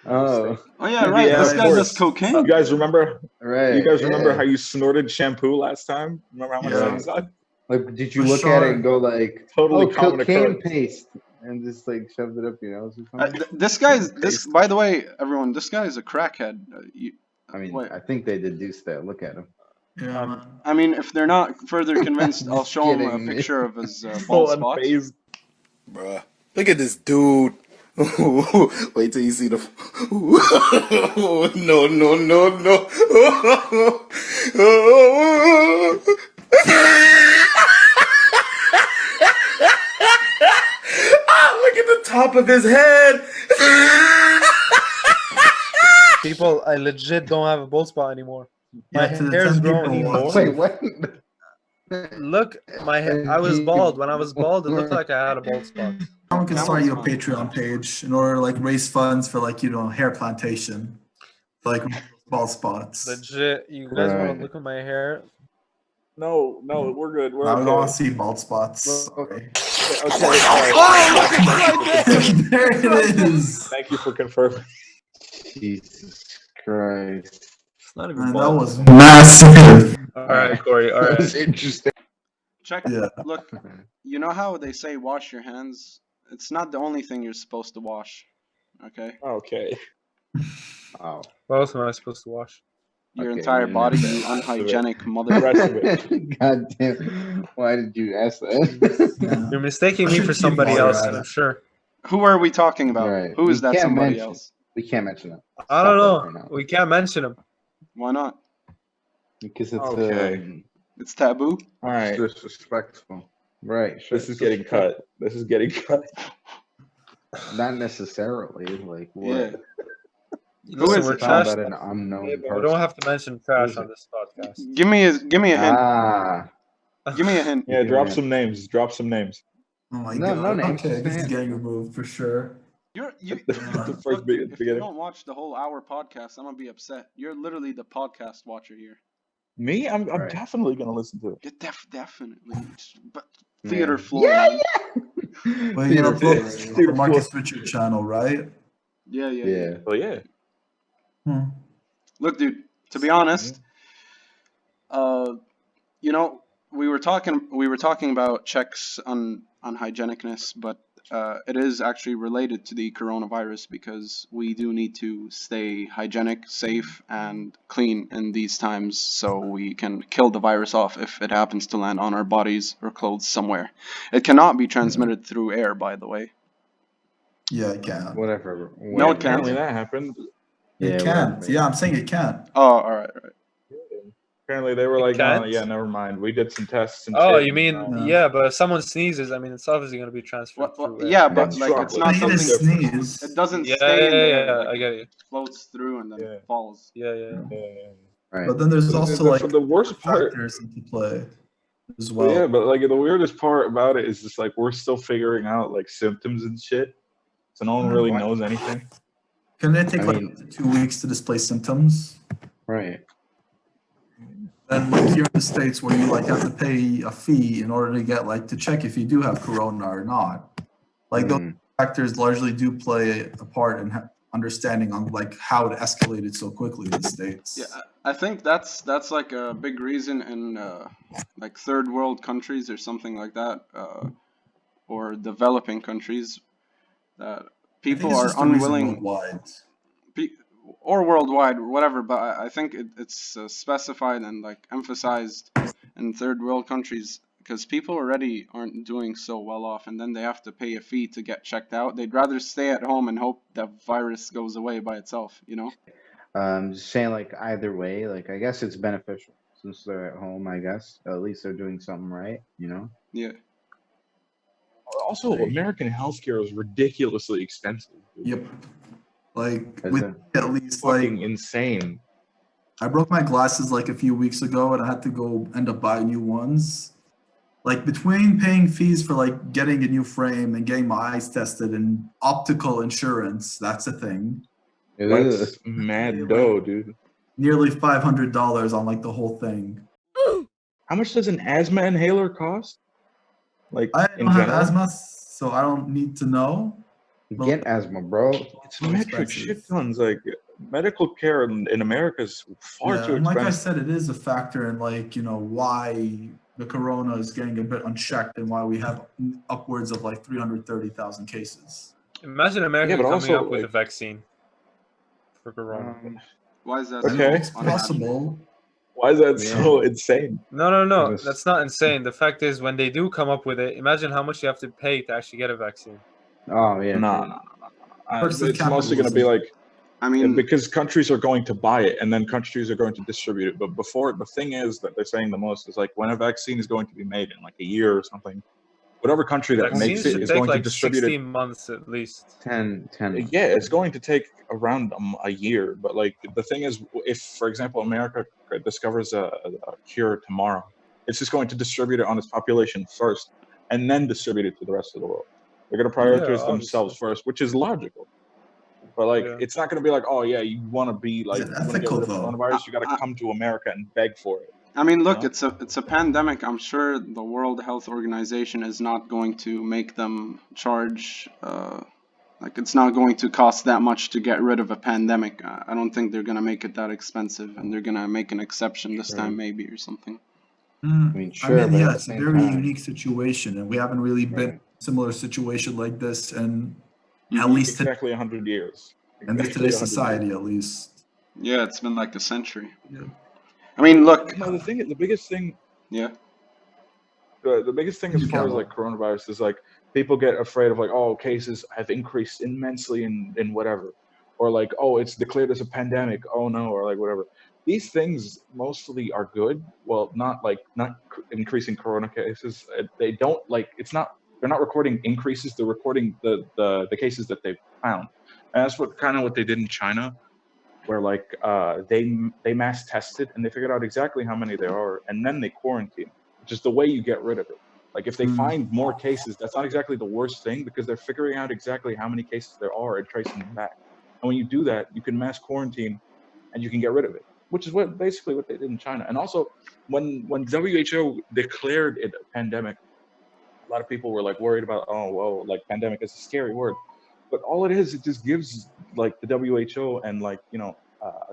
Oh, Oh yeah, right. Yeah, This of guy does course. cocaine. You guys remember? right. You guys remember yeah. how you snorted shampoo last time? Remember how much Yeah. that sucked? Like, did you For look at it sure. and go like, Totally "Oh, common cocaine occurrence. paste," and just like shoved it up your nose or something? This guy's this. By the way, everyone, this guy is a crackhead. I mean, Wait. I think they deduced that. Look at him. Yeah, man. I mean, if they're not further convinced, I'll Just show them a kidding. picture of his So bald spot. unfazed. Bruh. Look at this dude. Wait till you see the. No, no, no, no. Look at the top of his head. People, I legit don't have a bald spot anymore. My Yeah, to the hair's 10 growing people more. watching. Wait, what? Look, my hair. I was bald. When I was bald, it looked like I had a bald spot. Someone can That start one's you a fine. Patreon page in order to like raise funds for like hair plantation, like bald spots. Legit, you guys want Right. to look at my hair? No, we're good. We're Now we don't want okay. to see bald spots. Okay. There it is. Thank you for confirming. Jesus Christ. It's not even Man, that bald. was massive. All right, Corey. All That was right. interesting. Check. Yeah. Look, you know how they say wash your hands? It's not the only thing you're supposed to wash. Okay. Okay. Oh. What else am I supposed to wash? Your Okay, entire you body, know you that. unhygienic The mother. rest of it. God damn. Why did you ask that? You're mistaking me Should for keep somebody water else. out of I'm it. sure. Who are we talking about? Right. Who is We that can't somebody mention- else? We can't mention it. I don't Stop that right know. now. We can't mention him. Why not? Because it's Okay. It's taboo. All right. disrespectful. Right. This is getting cut. This is getting cut. Not necessarily. Like what? Yeah. Listen, is we're it? Talking trash. about an unknown Yeah, but we person. don't have to mention trash is on it? this podcast. Give me a hint. Ah. Give me a hint. Yeah, Yeah, drop man. some names. Drop some names. Oh my No, god. no names, Okay, just this is names. getting removed for sure. You The look, first dude, if you beginning. don't watch the whole hour podcast, I'm gonna be upset. You're literally the podcast watcher here. Me? I'm Right. definitely gonna listen to it. Yeah, definitely. But theater Yeah. floor. Yeah, man. yeah. Well, you're Theater uploading floor. on the Marcus Richard channel, right? Yeah, yeah, Yeah. Well, yeah. Hmm. Look, dude. To be honest, you know, we were talking about Czech's unhygienicness, but it is actually related to the coronavirus because we do need to stay hygienic, safe, and clean in these times so we can kill the virus off if it happens to land on our bodies or clothes somewhere. It cannot be transmitted through air, by the way. Yeah, it can. Whatever. No, it Apparently can't. that happened. It Yeah, can. whatever. Yeah, I'm saying it can. Oh, all right. Apparently they were It like, oh, can't? yeah, never mind. We did some tests and Oh, shit. you mean No. yeah? But if someone sneezes, I mean, it's obviously going to be transferred Well, through air. yeah, but That's like true. it's not He didn't something. sneeze. It doesn't Yeah, stay in the air. yeah, Like, I get it you. floats through and then Yeah. falls. Yeah, yeah. Right. But then there's The- also the- like the worst part- factors into play as Well, well. yeah, but like the weirdest part about it is just like we're still figuring out like symptoms and shit. So no one really What? knows anything. Can it take I like mean- 2 weeks to display symptoms? Right. And like here in the States where you like have to pay a fee in order to get like to check if you do have corona or not. Like those factors largely do play a part in understanding on like how it escalated so quickly in the States. Yeah, I think that's like a big reason in like third world countries or something like that, or developing countries that people it's are just a reason unwilling, worldwide. or worldwide, or whatever. But I think it's specified and like emphasized in third world countries because people already aren't doing so well off, and then they have to pay a fee to get checked out. They'd rather stay at home and hope the virus goes away by itself, you know? Just saying, like, either way, like, I guess it's beneficial since they're at home. I guess at least they're doing something right, you know. Yeah. Also, American healthcare is ridiculously expensive. Yep. Like Is with it? at least Fucking like insane. I broke my glasses like a few weeks ago, and I had to go end up buying new ones. Like between paying fees for like getting a new frame and getting my eyes tested and optical insurance, that's a thing. That's mad dough, dude. Nearly $500 on like the whole thing. How much does an asthma inhaler cost? Like I in don't have general? asthma, so I don't need to know. Get asthma, bro. It's metric shit tons. Like medical care in America is far Yeah, too and like I expensive. said, it is a factor in like, you know, why the corona is getting a bit unchecked and why we have upwards of like 330,000 cases. Imagine America Yeah, but coming also, up with a like, vaccine for corona. Why is that Okay. It's possible. Why is that so insane? No, Yes. that's not insane. The fact is, when they do come up with it, imagine how much you have to pay to actually get a vaccine. Oh yeah. No. First is It's mostly going to be like, I mean, because countries are going to buy it and then countries are going to distribute it. But before, the thing is that they're saying the most is like when a vaccine is going to be made in like a year or something, whatever country that Vaccines makes it should is take going to like distribute 16 it. months at least. 10 months. Yeah, it's going to take around a year. But like the thing is, if, for example, America discovers a cure tomorrow, it's just going to distribute it on its population first and then distribute it to the rest of the world. They're going to prioritize themselves first, which is logical. But like, it's not going to be like, oh yeah, you want to be like, you want to get rid of coronavirus, you got to come to America and beg for it. I mean, look, You know? it's a pandemic. I'm sure the World Health Organization is not going to make them charge. Like it's not going to cost that much to get rid of a pandemic. I don't think they're gonna make it that expensive, and they're gonna make an exception this time maybe or something. I mean, sure, but yeah, at the it's a same very time, unique situation, and we haven't really been in a similar situation like this in at You- least exactly 100 years. in Exactly today's 100 society, years. at least. Yeah, it's been like a century. I mean, look. No, the biggest thing. Yeah. The biggest thing as far as like coronavirus is like people get afraid of like, oh, cases have increased immensely in whatever, or like, oh, it's declared as a pandemic, oh no, or like whatever. These things mostly are good. Well, not increasing corona cases. They don't like, it's not, they're not recording increases, they're recording the cases that they've found. And that's what they did in China, where like they mass tested and they figured out exactly how many there are, and then they quarantine, which is the way you get rid of it. Like if they find more cases, that's not exactly the worst thing because they're figuring out exactly how many cases there are and tracing them back. And when you do that, you can mass quarantine and you can get rid of it, which is basically what they did in China. And also when WHO declared it a pandemic, a lot of people were like worried about, oh, well, like pandemic is a scary word. But all it is, it just gives like the WHO and like, you know,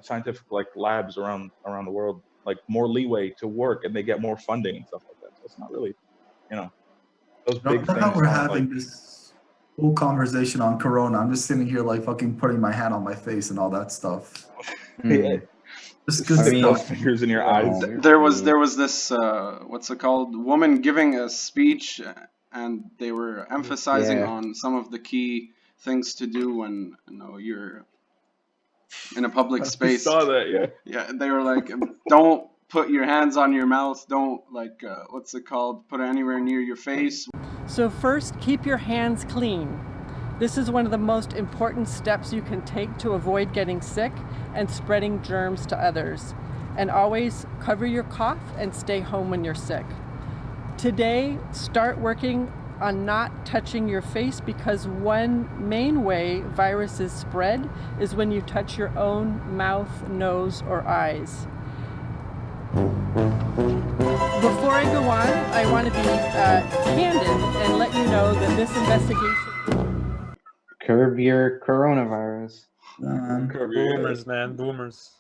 scientific like labs around the world like more leeway to work, and they get more funding and stuff like that. So it's not really, you know, those big things. Now we're having this whole conversation on corona. I'm just sitting here like fucking putting my hand on my face and all that stuff. Yeah. Just good Sticking those stuff. fingers in your eyes. There was this what's it called, woman giving a speech, and they were emphasizing on some of the key things to do when you're in a public space. I saw that, yeah. Yeah, they were like, don't put your hands on your mouth, don't like what's it called, put it anywhere near your face. So first, keep your hands clean. This is one of the most important steps you can take to avoid getting sick and spreading germs to others. And always cover your cough and stay home when you're sick. Today, start working on not touching your face, because one main way viruses spread is when you touch your own mouth, nose, or eyes. Before I go on, I want to be candid and let you know that this investigation... Curb your coronavirus. Boomers, man, boomers.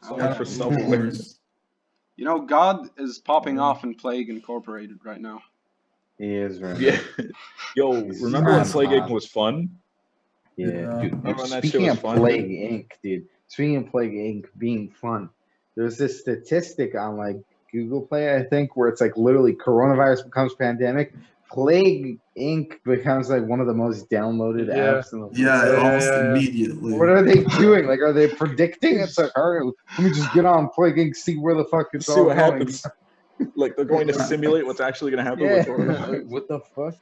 So much for self-awareness. You know, God is popping off in Plague Incorporated right now. He is right. Yeah. Yo, remember when Plague Inc. was fun? Yeah. Dude, Remember when that speaking shit was of fun? Plague Inc., dude. Speaking of Plague Inc. being fun, there's this statistic on like Google Play, I think, where it's like literally coronavirus becomes pandemic. Plague Inc. becomes like one of the most downloaded apps in the world. Yeah, almost immediately. What are they doing? Like, are they predicting? It's like, all right, let me just get on Plague Inc. See where the fuck it's See all what going. happens. Like they're going to simulate what's actually going to happen Yeah. with coronavirus. Like, what the fuck?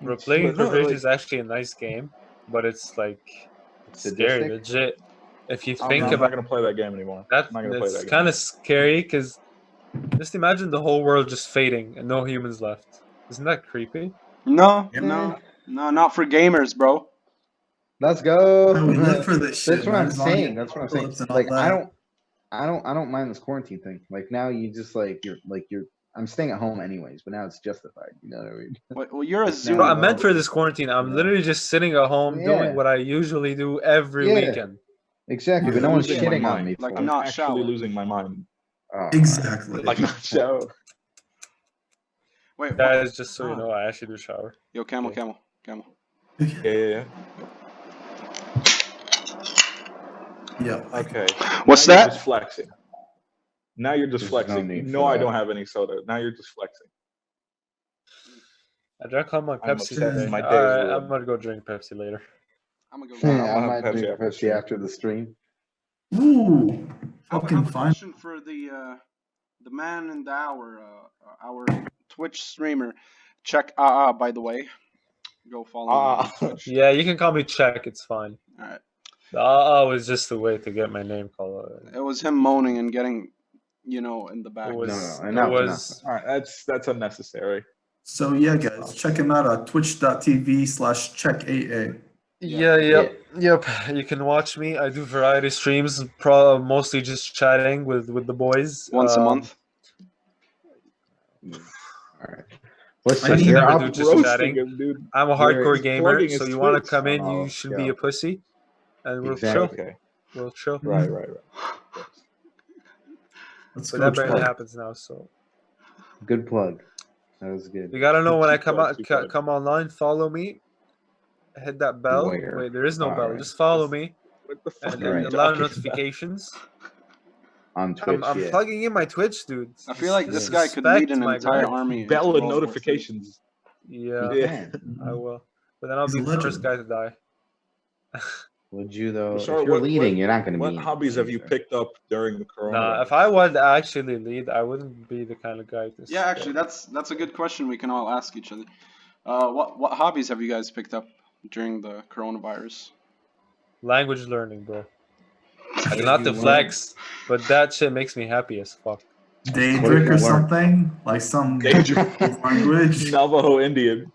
Bro, Plague But no, Incorporation like- is actually a nice game, but it's like scary, Sadistic? legit. If you I'm think not about going to play that game anymore. that, I'm not going to play it's that kind game. of scary because just imagine the whole world just fading and no humans left. Isn't that creepy? No, Yeah. no, not for gamers, bro. Let's go. Man, we live for this shit. That's what man. I'm It's zombie saying. That's what I'm saying. apocalypse and all Like, that. I don't mind this quarantine thing. Like now you just like you're. I'm staying at home anyways, but now it's justified. You know what I mean? Well, you're a Zoom. Bro, I'm meant for this quarantine. I'm literally just sitting at home Yeah. doing what I usually do every Yeah. weekend. Exactly, but I'm no one's losing my shitting on mind. me. Like for it. not Actually shower. losing my mind. Oh, Exactly. Like not shower. Wait, what? Guys, just so you know, I actually do shower. Yo, camel. Yeah. Yeah. Okay. What's Now you're that? just flexing. Now you're just There's no flexing. need No, for I that. don't have any soda. Now you're just flexing. I drank all my I'm Pepsi upset. today. My day is Alright, ruined. I'm gonna go drink Pepsi later. I'm gonna go. Yeah, I'm I gonna might have drink Pepsi after Pepsi stream. after the stream. Ooh. I have Fucking a fine. question for the man in the hour, our Twitch streamer. Check by the way. Go follow him on Twitch. Yeah, you can call me Czech, it's fine. Alright. The was just a way to get my name called. It was him moaning and getting, in the back. It was, No, enough, it was All right, that's unnecessary. So yeah, guys, check him out at twitch.tv/checkAA. Yep. You can watch me. I do variety streams, mostly just chatting with the boys. Once a month. All right. What's I that? need- You're never up. do just roasting chatting. him, dude. I'm a You're- hardcore he's gamer, plugging so his you want to Twitch. come in, Oh, you shouldn't be a pussy, and we'll Exactly. chill. Okay. We'll chill. Right. Let's But go that barely check. happens now, so Good plug. That was good. you gotta know when I Keep come going, out, keep going. come online. Follow me. Hit that bell. Where? Wait, there is no bell. Alright. Just follow me What the fuck and, are Right. you allow talking about? notifications. On Twitch, I'm yeah. plugging in my Twitch, dude. I feel like Just this guy could lead an respect my entire guy. army. into Bell and World War III. notifications. Yeah, Yeah. I will. But then I'll He's be a the first legend. guy to die. Would you though? Bashar, If you're leading, you're not going to What be. hobbies have you picked up during the corona? Nah, if I would actually lead, I wouldn't be the kind of guy to. Yeah, actually, that's a good question we can all ask each other. What hobbies have you guys picked up during the coronavirus? Language learning, bro. Not to flex, but that shit makes me happy as fuck. Daedric or something? Like some language? Navajo Indian.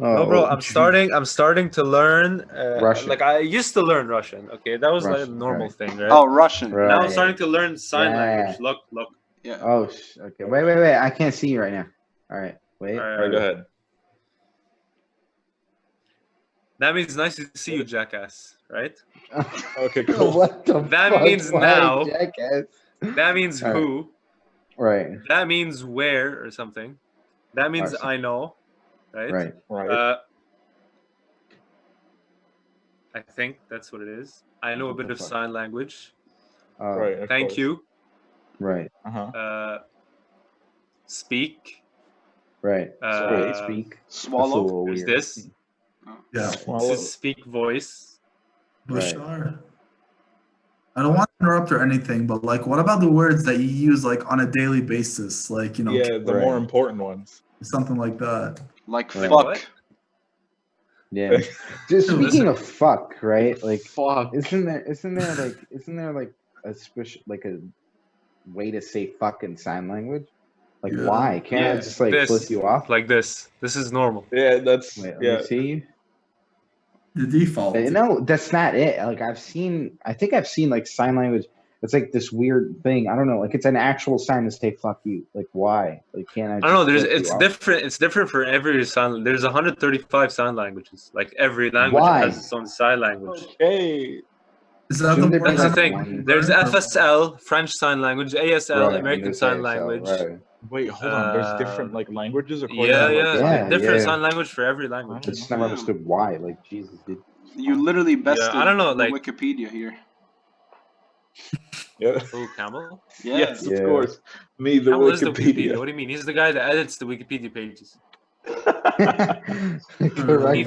No, bro, I'm starting to learn. Russian. Like I used to learn Russian. Okay, that was like a Russian, normal right. thing, right? Oh, Russian. Right. Now I'm starting to learn sign Yeah. language. Look. Yeah. Oh, okay. Wait. I can't see you right now. All right. Wait. All All right, go ahead. That means nice to see you, jackass. Right? Okay, cool. What the That fuck? means Why, now. jackass? That means All right. who. Right. That means where or something. That means Awesome. I know. Right? Right. Right. I think that's what it is. I know a bit of sign language. Right. of Thank course. you. Right. Speak. Right. Uh, Speak. Swallow. That's a little There's weird. this. Yeah. This is speak voice. Bashar. I don't want to interrupt or anything, but like, what about the words that you use like on a daily basis? Like, Yeah, the more important ones. something like that. Like Right. fuck. What? Yeah. Just speaking Listen. of fuck, right? Like, Fuck. isn't there like a special like a way to say fuck in sign language? Like, Yeah. why? Can't I just like this, flip you off? like this. This is normal. Yeah, that's Wait, let yeah. me see you. The default. No, that's not it. Like I think I've seen like sign language. It's like this weird thing. I don't know. Like it's an actual sign to say "fuck you." Like why? Like can't I? I don't know. just flip It's you off? different. It's different for every sign. There's 135 sign languages. Like every language Why? has its own sign language. Okay. Is that Shouldn't the there be That's the word? like thing. one- There's FSL, French Sign Language, ASL, Right, American and Sign ASL, Language. right. Wait, hold on. There's different like languages according Yeah, to yeah, Yeah, different yeah. sign language for every language. I just never understood why. Like Jesus, dude. You literally bested I don't know, the like- Wikipedia here. Yeah. Who, Camel? Yeah. Yes, of Yeah. course. Me, the Camel is the Wikipedia. Wikipedia. What do you mean? He's the guy that edits the Wikipedia pages. Correct. He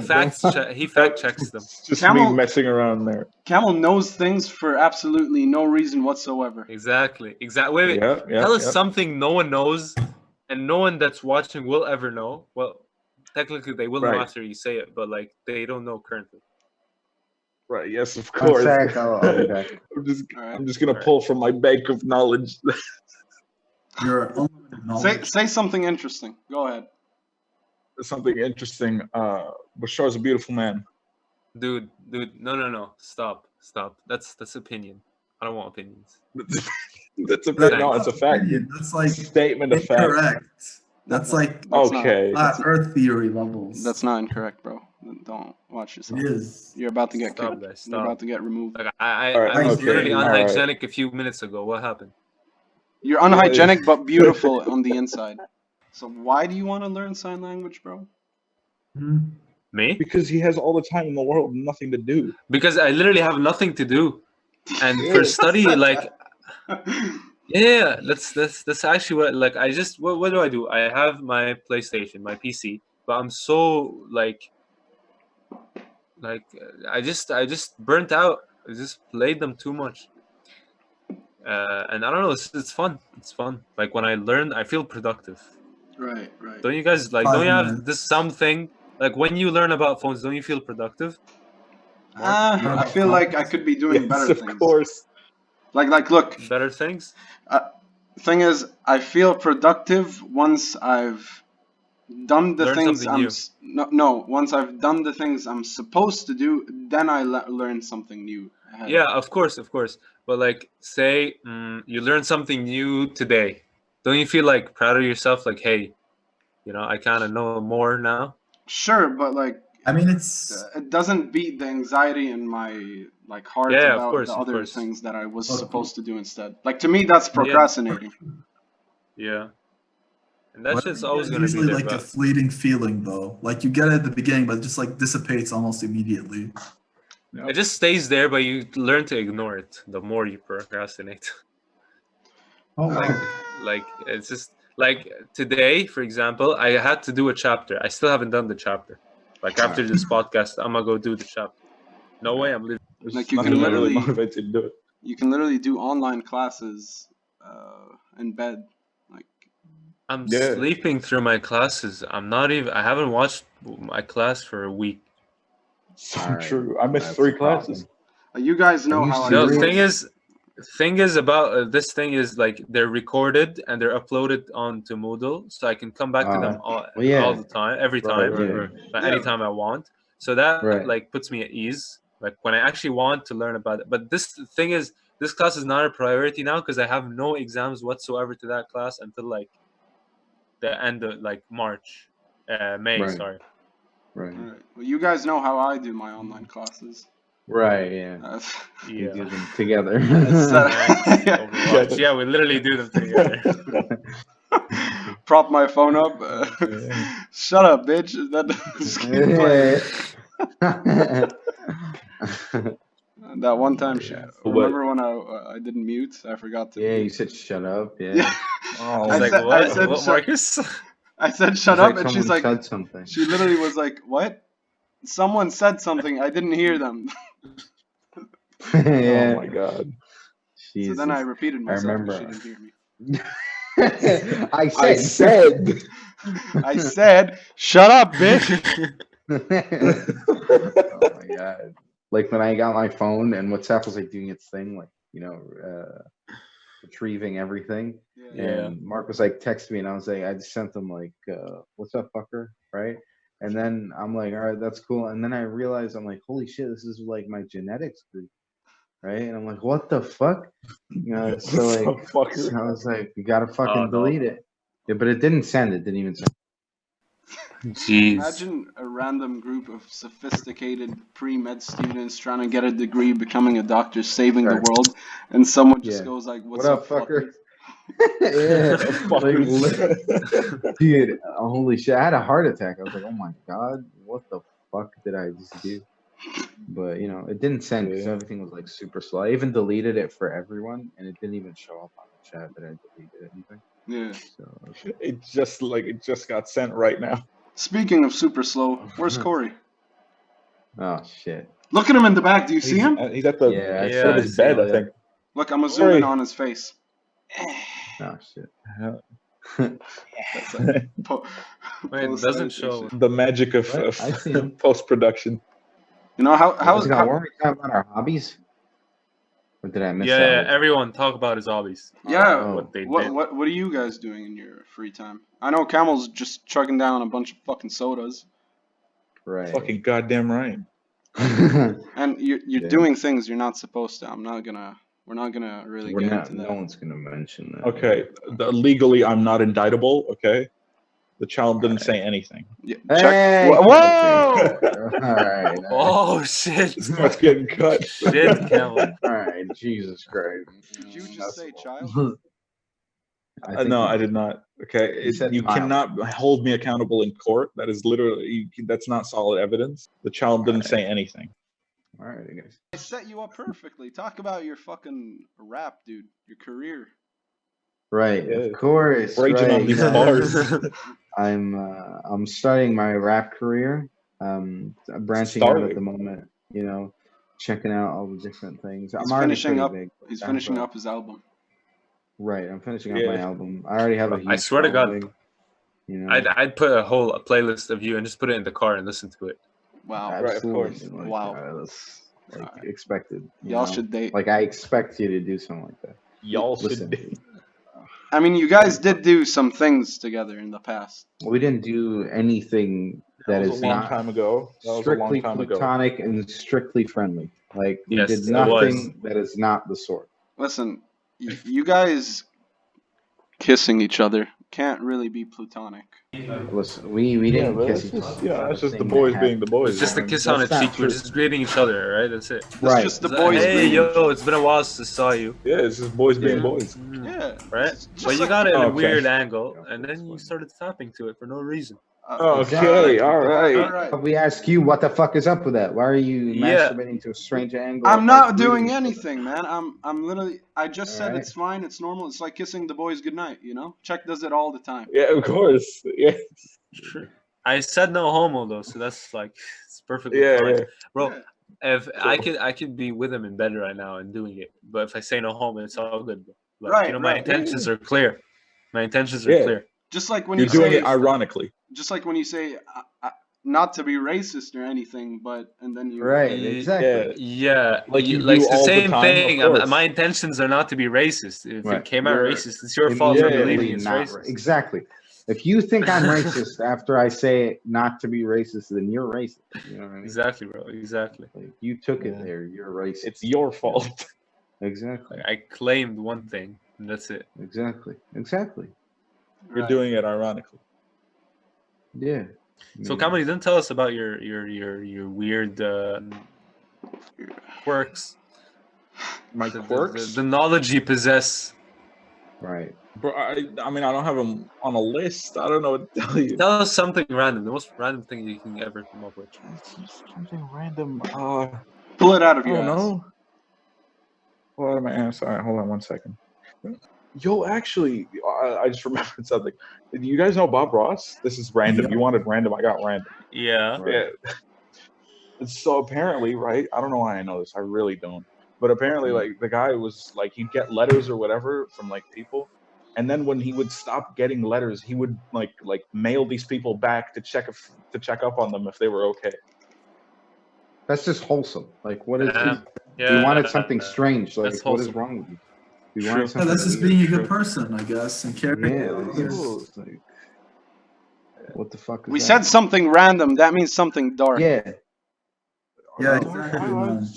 fact checks them. It's just Camel- me messing around there. Camel knows things for absolutely no reason whatsoever. Exactly. Wait. Yeah, yeah, Tell us yeah. something no one knows, and no one that's watching will ever know. Well, technically they will know Right. after you say it, but like they don't know currently. Right, yes, of One course. sec, I'll be back. I'm just gonna pull from my bank of knowledge. Your unlimited knowledge. Say something interesting. Go ahead. Something interesting. Bashar's a beautiful man. Dude, no. Stop. That's opinion. I don't want opinions. That's a no, it's a fact. That's like Statement of fact. incorrect. That's like Okay. flat Earth theory levels. That's not incorrect, bro. Don't watch yourself. It is. You're about to get Stop, kicked. guys, You're stop. about to get removed. Like I All right, was okay, literally all right. unhygienic a few minutes ago. What happened? You're unhygienic but beautiful on the inside. So why do you want to learn sign language, bro? Me? Because he has all the time in the world and nothing to do. Because I literally have nothing to do, and for study, like, yeah, that's actually what. Like, I just what do? I have my PlayStation, my PC, but I'm so like I just burnt out. I just played them too much, and I don't know. It's fun. It's fun. Like when I learn, I feel productive. Right. Don't you guys like? Don't you have this something like when you learn about phones? Don't you feel productive? I feel like I could be doing better things. Of course. Like look. Better things. Thing is, I feel productive once I've done the things once I've done the things I'm supposed to do, then I learn something new. Yeah, of course. But like, say you learn something new today, don't you feel like proud of yourself? Like, hey, I kind of know more now. Sure, but like, I mean, it doesn't beat the anxiety in my heart about the other things that I was supposed to do instead. Like to me, that's procrastinating. Yeah. And that shit's always gonna be usually there, like a fleeting feeling though. Like you get it at the beginning, but it just like dissipates almost immediately. It just stays there, but you learn to ignore it the more you procrastinate. Oh, like it's just like today, for example, I had to do a chapter. I still haven't done the chapter. Like after this podcast, I'm gonna go do the chapter. No way, I'm leaving. Like you can literally motivated to do it. You can literally do online classes in bed. I'm sleeping through my classes. I haven't watched my class for a week. So true. I missed 3 classes. You guys know how I do. The thing is about this thing is like they're recorded and they're uploaded onto Moodle, so I can come back to them all the time, every time, anytime I want. So that like puts me at ease. Like when I actually want to learn about it. But this thing is, this class is not a priority now because I have no exams whatsoever to that class until like the end of like May. Sorry. Right. Well, you guys know how I do my online classes. Right. Yeah. We do them together. Yeah, we literally do them together. Prop my phone up. Shut up, bitch. That one time, remember when I didn't mute? I forgot to. Yeah, you said shut up. Yeah. Oh, I said, what, Marcus? I said shut up, and she's like, said something. She literally was like, "What? Someone said something. I didn't hear them." Yeah. Oh my god. So then I repeated myself. I remember. She didn't hear me. I said, shut up, bitch. Oh my god. Like when I got my phone and WhatsApp was like doing its thing, like, retrieving everything. Yeah. And Mark was like, text me, and I was like, I just sent him like, what's up, fucker? Right? And then I'm like, all right, that's cool. And then I realized, I'm like, holy shit, this is like my genetics group. Right? And I'm like, what the fuck? So like, I was like, you gotta fucking delete it. Yeah, but it didn't send. It didn't even send. Jeez. Imagine a random group of sophisticated pre-med students trying to get a degree, becoming a doctor, saving the world, and someone just goes like, "What's up, fucker?" Dude, holy shit! I had a heart attack. I was like, "Oh my god, what the fuck did I just do?" But you know, it didn't send because everything was like super slow. I even deleted it for everyone, and it didn't even show up on the chat that I deleted anything. Yeah. So It just got sent right now. Speaking of super slow, where's Corey? Oh shit! Look at him in the back. Do you see him? He's at the Yeah, his bed, I think. Look, I'm gonna zoom in on his face. Oh shit! That's like Wait, it doesn't show. The magic of I see him. post production. You know how weren't we talking about our hobbies? Or did I miss that? Yeah, everyone talk about his hobbies. Yeah. What they did. What are you guys doing in your free time? I know Camel's just chugging down a bunch of fucking sodas. Right. Fucking goddamn right. And you're doing things you're not supposed to. We're not gonna really get into that. No one's gonna mention that. Okay. Legally, I'm not indictable. Okay. The child didn't say anything. Yeah. Hey! Whoa! All right. Oh shit! It's getting cut. Shit, Campbell. All right. Jesus Christ. Did you just say child? No, I did not. Okay, you cannot hold me accountable in court. That is literally that's not solid evidence. The child didn't say anything. All right, I guess. I set you up perfectly. Talk about your fucking rap, dude. Your career. Right, of course. Raging on these bars. I'm starting my rap career. I'm branching out at the moment. You know, checking out all the different things. He's finishing up. He's finishing up his album. Right, I'm finishing up my album. I already have a huge I swear to God, you know, I'd put a playlist of you and just put it in the car and listen to it. Wow, absolutely. Right, of course. Like, Wow, that's like expected. Y'all should date. Like I expect you to do something like that. Y'all should date. I mean, you guys did do some things together in the past. We didn't do anything that is a long time ago. That was a long strictly time ago. platonic and strictly friendly. Like we Yes, did it nothing that is not the sort. Listen, you guys kissing each other can't really be platonic. Listen, we didn't kiss each other. Yeah, that's just the boys being the boys. It's just a kiss on the That's cheek. not We're true. just greeting each other, right? That's it. Right. Just the boys. Hey, being- yo, it's been a while since I saw you. Yeah, it's just boys being boys. Yeah. Right? Just But you like- got it in a Okay. weird angle, and then you started tapping to it for no reason. Okay, all right. All right. But we ask you, what the fuck is up with that? Why are you Yeah. masturbating to a strange angle? I'm of, not like, doing greeting each other? anything, man. I'm literally. I just said Alright. it's fine. It's normal. It's like kissing the boys goodnight. You know, Czech does it all the time. Yeah, of course. Yeah. I said no homo though, so that's like it's perfectly Yeah, fine. yeah. Bro. Yeah. If I could be with him in bed right now and doing it, but if I say no homo, it's all good. Bro. Like, Right, you know, my right. intentions are clear. My intentions are Yeah. clear. Just like when You're you doing say, it ironically. just like when you say, not to be racist or anything, but and then you. Right, Yeah. exactly. Yeah, Like you like do it's the all the same time, thing. of course. My intentions are not to be racist. If Right. it came out You're racist, it's your fault for Immediately believing it's not racist. exactly. If you think I'm racist after I say not to be racist, then you're racist. You know what I mean? Exactly, bro. Exactly. Like, you took it there. You're racist. It's your fault. Exactly. Like, I claimed one thing, and that's it. Exactly. Exactly. You're Right. doing it ironically. Yeah. So, Kamali, didn't tell us about your weird quirks. My The quirks? the knowledge you possess. Right. Bro, I mean, I don't have them on a list. I don't know what to tell you. Tell us something random. The most random thing you can ever come up with. Something random. Pull it out of I your don't ass. know. Well, out of my ass. All right, hold on one second. Yo, actually, I just remembered something. Do you guys know Bob Ross? This is random. Yeah. You wanted random. I got random. Yeah. Right. Yeah. So apparently, right? I don't know why I know this. I really don't. But apparently, like the guy was like he'd get letters or whatever from like people, and then when he would stop getting letters, he would like mail these people back to check up on them if they were okay. That's just wholesome. Like, what is Yeah. You wanted something strange. Like, That's what is wholesome. wrong with you? You True. wanted Yeah, something that's just weird. being a good person, I guess, and caring. Yeah. for Like, others. it's like, what the fuck is We that? said something random. That means something dark. Yeah. Yeah, Oh, exactly, man.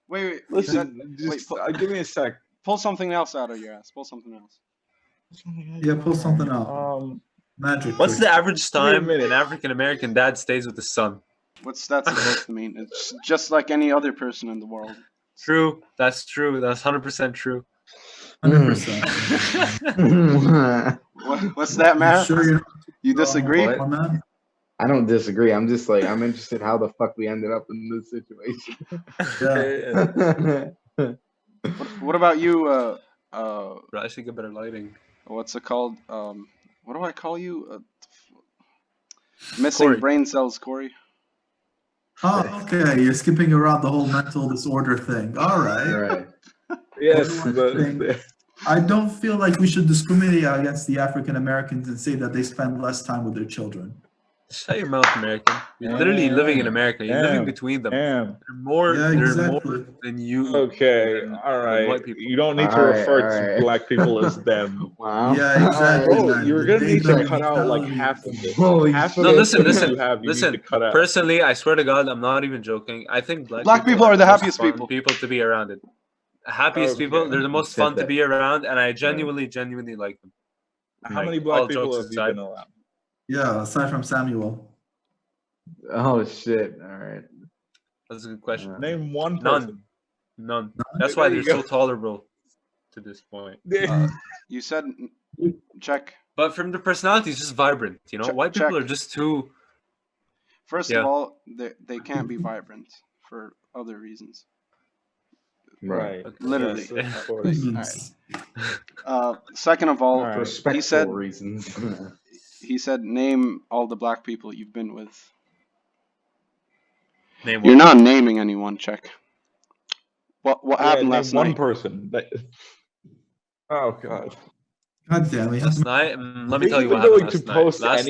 Wait. Listen, just give me a sec. Pull something else out of your ass. Pull something else. Yeah, pull something out. Magic. What's trick. the average time minute. an African American dad stays with his son? What's that supposed to mean? It's just like any other person in the world. True. That's true. That's 100% true. 100%. What's that, man? Sure, You disagree? on that? I don't disagree. I'm just like, I'm interested how the fuck we ended up in this situation. What about you? I should get better lighting. What's it called? What do I call you? Missing Corey. brain cells, Corey. Oh, okay. You're skipping around the whole mental disorder thing. All right. Right. Yes, I don't feel like we should discriminate against the African Americans and say that they spend less time with their children. Shut your mouth, American. You're literally living in America. You're living between them. They're more than you. Okay, all right. white people. You don't need to refer to black people as them. Wow. Yeah, exactly. Bro, you're gonna need to cut out like half of this. Half of No, this listen. you need to cut out. Personally, I swear to God, I'm not even joking. I think Black people are the happiest people to be around. Happiest people. They're the most fun to be around, and I genuinely like them. How many black people have you been around? Yeah, aside from Samuel. Oh shit! All right. That's a good question. Name one person. None. That's why they're so tolerable to this point. You said check. But from the personality, it's just vibrant. You know, white people are just too. First of all, they can't be vibrant for other reasons. Right. Literally. Yes, of course. Second of all, respectful he said reasons. he said name all the black people you've been with. Name You're not naming anyone, check. What happened last one night? person. Oh god. God damn it. Last night, let me tell you what happened last night. Last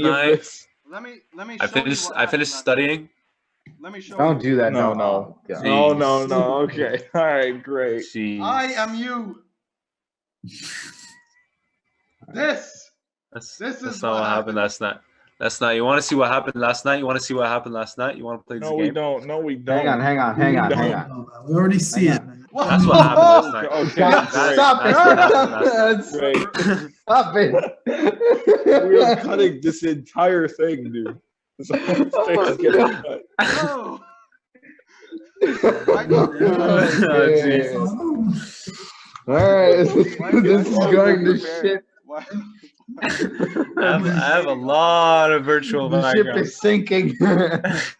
night, Let me I finished studying. Let me show Don't you. do that. No. Oh, Okay. All right. Great. Jeez. I am you. This is That's not what happened last night. Last night, you want to see what happened last night? You want to see what happened last night? You want to play this game? No, we don't. Hang on. We already see it. That's what happened last night. Okay. Stop it! We are cutting this entire thing, dude. This whole thing is getting cut. No. All right, this is going to shit. I have a lot of virtual The ship backgrounds. is sinking. That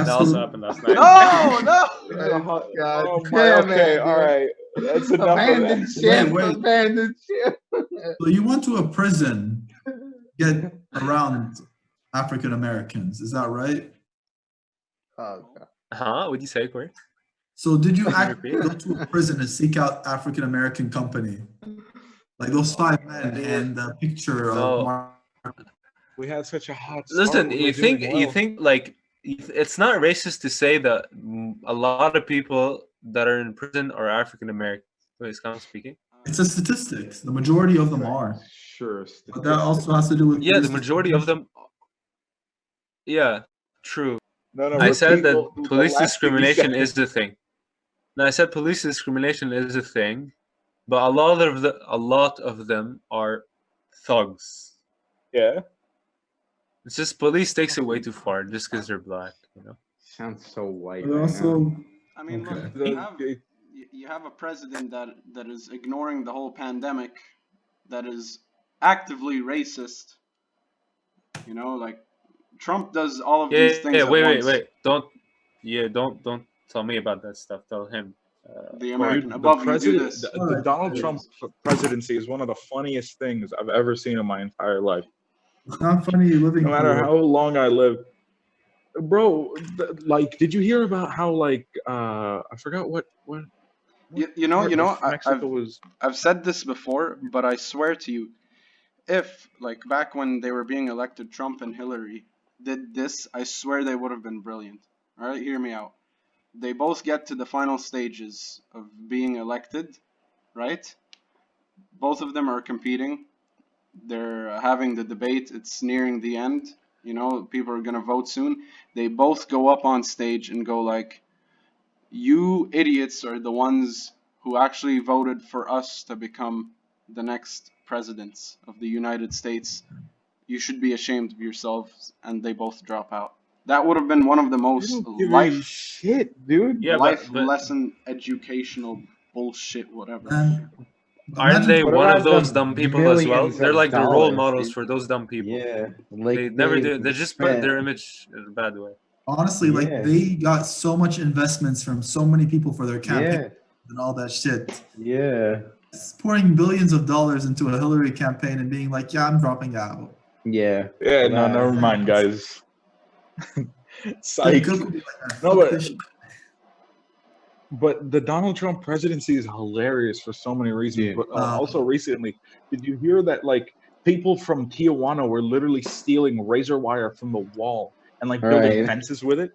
also happened last night. No. Oh, God. Oh my, okay, all right. That's enough Abandoned of that. ship. Wait. Abandoned ship. So you went to a prison, get around African Americans, is that right? Oh, God. Huh? What'd you say, Corey? So did you actually go to a prison and seek out African American company? Like those 5 men and the picture of Mark. We had such a hot start. Listen, We were you doing think well. like it's not racist to say that a lot of people that are in prison are African American. Wait, is Khan speaking? It's a statistics. The majority of them are. Sure. But that also has to do with Yeah, the majority of them. Yeah, true. No, I said that the police last thing you discrimination said. is the thing. No, I said police discrimination is a thing, but a lot of them are thugs. Yeah. It's just police takes it way too far just because they're black, you know. Sounds so white. But also, I mean, okay. look, you have a president that is ignoring the whole pandemic, that is actively racist. You know, like Trump does all of these things. Wait. Don't tell me about that stuff. Tell him. The American above you do this. The Donald Trump presidency is one of the funniest things I've ever seen in my entire life. It's not funny living. No matter how long I live, bro. Like, did you hear about how I forgot what you know Mexico I've said this before, but I swear to you, if like back when they were being elected, Trump and Hillary did this, I swear they would have been brilliant. All right, hear me out. They both get to the final stages of being elected, right? Both of them are competing. They're having the debate. It's nearing the end. You know, people are gonna vote soon. They both go up on stage and go like, "You idiots are the ones who actually voted for us to become the next presidents of the United States. You should be ashamed of yourselves." And they both drop out. That would have been one of the most shit, dude. Yeah, life lesson, educational bullshit, whatever. Aren't they What one of about those the dumb people as well? millions They're of like the role dollars, models dude? for those dumb people. Yeah, like They never do. they They just put spent. their image in a bad way. Honestly, like Yeah. they got so much investments from so many people for their campaign Yeah, and all that shit. yeah, It's pouring billions of dollars into a Hillary campaign and being like, yeah, I'm dropping out. yeah. Yeah, Well, no, never mind, guys. Psych. Cook will be like, No, "Fuck but this shit." But the Donald Trump presidency is hilarious for so many reasons. Dude. But also recently, did you hear that like people from Tijuana were literally stealing razor wire from the wall and like building Right. fences with it?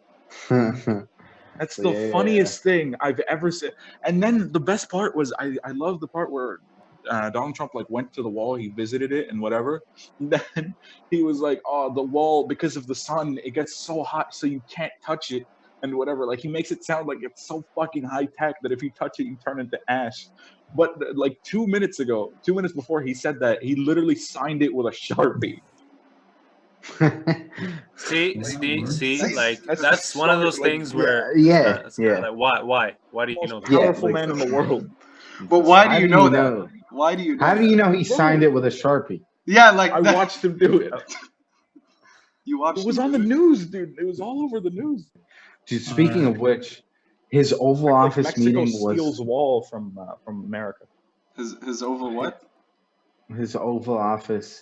That's the Yeah. funniest thing I've ever seen. And then the best part was I love the part where Donald Trump like went to the wall, he visited it and whatever. Then he was like, "Oh, the wall because of the sun, it gets so hot, so you can't touch it." And whatever, like he makes it sound like it's so fucking high tech that if you touch it, you turn into ash. But like 2 minutes before he said that, he literally signed it with a Sharpie. See, like that's one of those things where yeah. like why do you know that? Powerful man in the world. But why How do you know that? Why do you know How do you that? know he signed it with a Sharpie? Yeah, like I that. watched him do it. You watched It was him on do the it? news, dude. It was all over the news. Dude, speaking of which, his Oval Like Office Mexico meeting steals was wall from America. His Oval what? his Oval Office.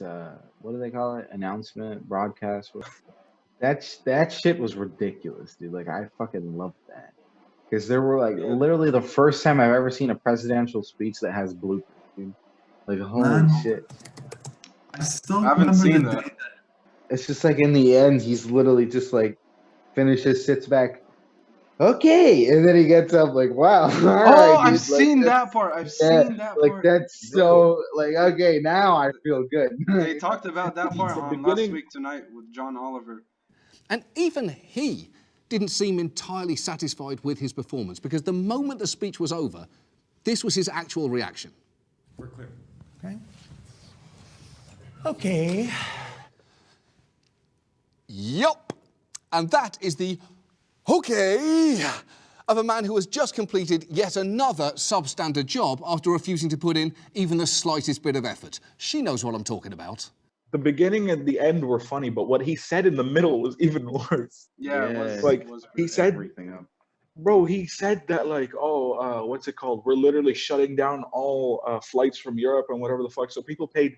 What do they call it? Announcement, broadcast. That shit was ridiculous, dude. Like I fucking loved that because there were like literally the first time I've ever seen a presidential speech that has bloopers, dude. Like holy Man. shit. I still I haven't remember seen the that. day It's just like in the end, he's literally just like finishes, sits back, okay, and then he gets up like, wow, all right, I've dude. Like, seen that's- that part. I've yeah, seen that like part. that's so like okay, now I feel good. They talked about that part on Last Week Tonight with John Oliver. And even he didn't seem entirely satisfied with his performance because the moment the speech was over, this was his actual reaction. We're clear. Okay. Okay. Yup. And that is the okay of a man who has just completed yet another substandard job after refusing to put in even the slightest bit of effort. She knows what I'm talking about. The beginning and the end were funny, but what he said in the middle was even worse. Yeah, it was, like it was he said, everything up. Bro, he said that like, what's it called? We're literally shutting down all flights from Europe and whatever the fuck. So people paid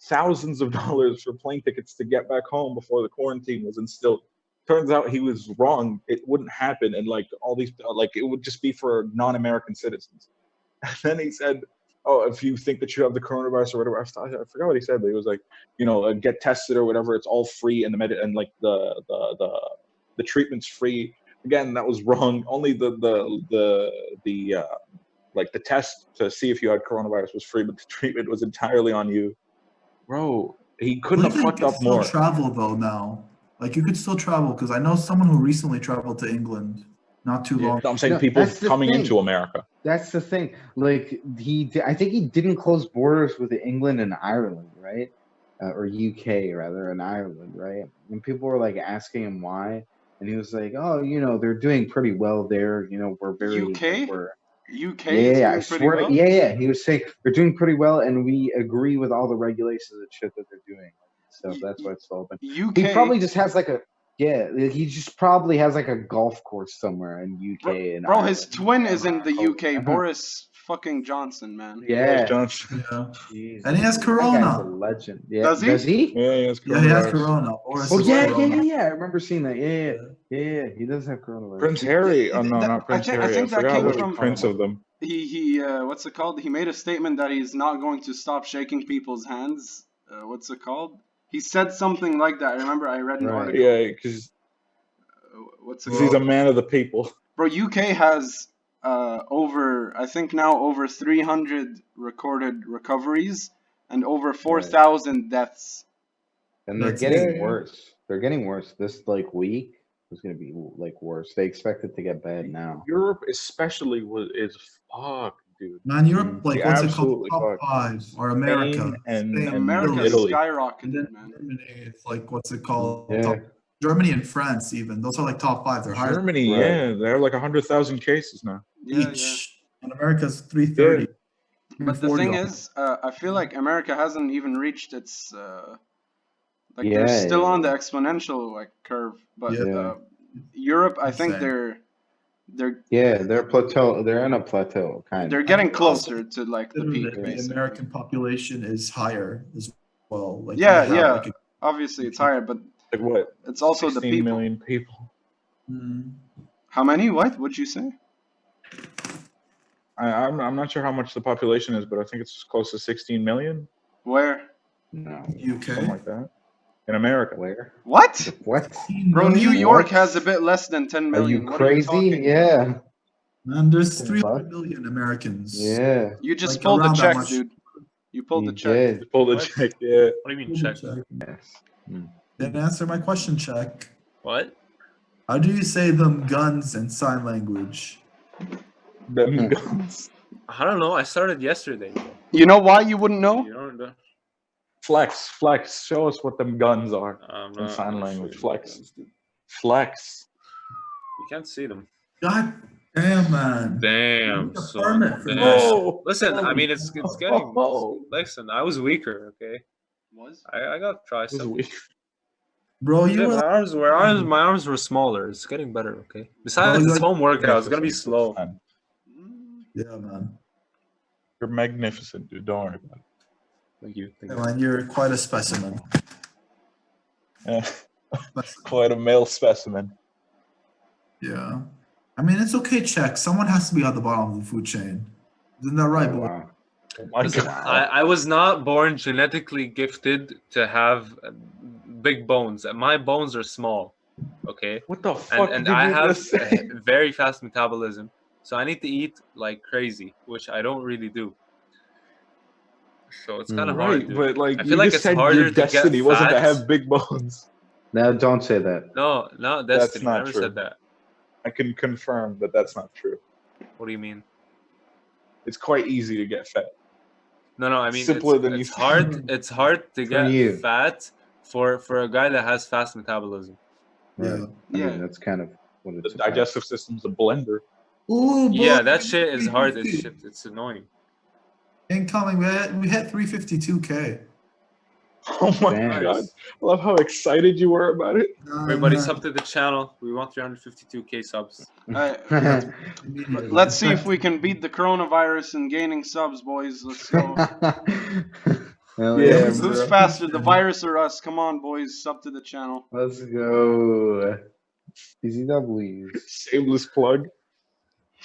thousands of dollars for plane tickets to get back home before the quarantine was instilled. Turns out he was wrong. It wouldn't happen, and like all these, like it would just be for non-American citizens. And then he said, "Oh, if you think that you have the coronavirus or whatever," I forgot what he said, but he was like, you know, get tested or whatever. It's all free, and and like the treatment's free. Again, that was wrong. Only the like the test to see if you had coronavirus was free, but the treatment was entirely on you, bro. He couldn't have fucked up more. Still travel though now. Like you could still travel because I know someone who recently traveled to England not too long. I'm saying people coming into America. That's the thing. Like I think he didn't close borders with England and Ireland, right? Or UK rather, and Ireland, right? And people were like asking him why, and he was like, "Oh, you know, they're doing pretty well there. You know, we're very UK. Yeah, I Doing pretty swear. well? Yeah. He was saying they're doing pretty well, and we agree with all the regulations and shit that they're doing. So that's why it's still open. UK. He probably just has like he just probably has like a golf course somewhere in UK. And Bro, his twin is in the UK. Boris fucking Johnson, man. Yeah. Johnson. Jesus. And he has That corona. guy's a legend. Yeah. Does he? Does he? Yeah, he has Yeah, he has coronavirus. corona. Boris Oh has yeah, corona. yeah. I remember seeing that. Yeah. He does have coronavirus. Prince Harry. Oh no, not Prince I Harry. think that forgot came which from prince of them. He what's it called? He made a statement that he's not going to stop shaking people's hands. What's it called? He said something like that. I remember I read an article. Yeah, because What's it he's called? a man of the people. Bro, UK has I think now over 300 recorded recoveries and over 4,000 deaths. And they're That's getting it. worse. They're getting worse. This like week is gonna be like worse. They expect it to get bad now. Europe especially is fucked, dude. Man, Europe, like what's it called? Absolutely Top fucked. five or America. Spain and America Italy. skyrocketed, man. Germany, it's like what's it called? Yeah. Top, Germany and France, even those are like top five. They're higher Germany, yeah, they have like 100,000 cases now. Yeah, each, and America's 330. But the 340 thing on it. is, I feel like America hasn't even reached its like they're Yeah, still on the yeah. exponential like curve. But Yeah. Europe, I think Insane. they're Yeah, they're plateau. They're in a plateau, kind they're of. getting Also, closer to like the consider peak, that the basically. American population is higher as well. Like we Yeah, have yeah. like a Obviously, it's higher, but Like what? it's also the 16 people. million people. How many? What? What'd you say? I'm not sure how much the population is, but I think it's close to 16 million. Where? No. Something UK. like that. In America. Where? What? What? Bro, New Million? York What? has a bit less than 10 Are million. you What are you crazy? talking Yeah. about? Man, there's The 300 fuck? million Americans. Yeah. You just Like pulled the around that check, much. dude. You pulled You the check. did. Pull the What? check, yeah. What do you mean Pull the check? check. Yes. Mm. Didn't answer my question, check. What? How do you say them guns in sign language? Them guns. I don't know. I started yesterday. You know why you wouldn't know? You don't know. Flex. Show us what them guns are I'm in not sign gonna language. show you Flex. guns, dude. Flex. You can't see them. God damn, man. Damn, Need a son. permit for Damn. this. Oh, Listen, I Holy mean, it's getting. Listen, I was weaker. Okay, Was? I got This is tricep. weak. Bro, you Yeah, were my arms were smaller. It's getting better. Okay. Bro, Besides, you it's like- home workout. It's gonna be slow. Man. Yeah, man. You're magnificent, dude. Don't worry about it. Thank you. Thank Yeah, you. man, you're quite a specimen. Yeah. Quite a male specimen. Yeah. I mean, it's okay, check. Someone has to be at the bottom of the food chain. Isn't that right, boy? Wow. Oh my Listen, God. I was not born genetically gifted to have big bones. My bones are small. Okay. What the fuck And did I you have just say? a very fast metabolism, so I need to eat like crazy, which I don't really do. So it's kind of hard. Right, Dude. but like I you feel like just it's said, harder your to get destiny wasn't to fat. have big bones. No, don't say that. No, not That's destiny. not I never true. said that. I can confirm that that's not true. What do you mean? It's quite easy to get fat. No, I mean Simpler than it's you hard. It's hard to get you. fat for a guy that has fast metabolism. Right. I Yeah. mean, that's kind of what The it's about. digestive system's a blender. Ooh, boy. Yeah, that shit is hard as 350. shit. It's annoying. Incoming, we hit 352K. Oh my Damn. God. I love how excited you were about it. Everybody sub to the channel. We want 352K subs. Let's see if we can beat the coronavirus in gaining subs, boys. Let's go. Hell Yeah, yeah, Who's bro. faster, the virus or us? Come on, boys. Sub to the channel. Let's go. Easy W's. Shameless plug.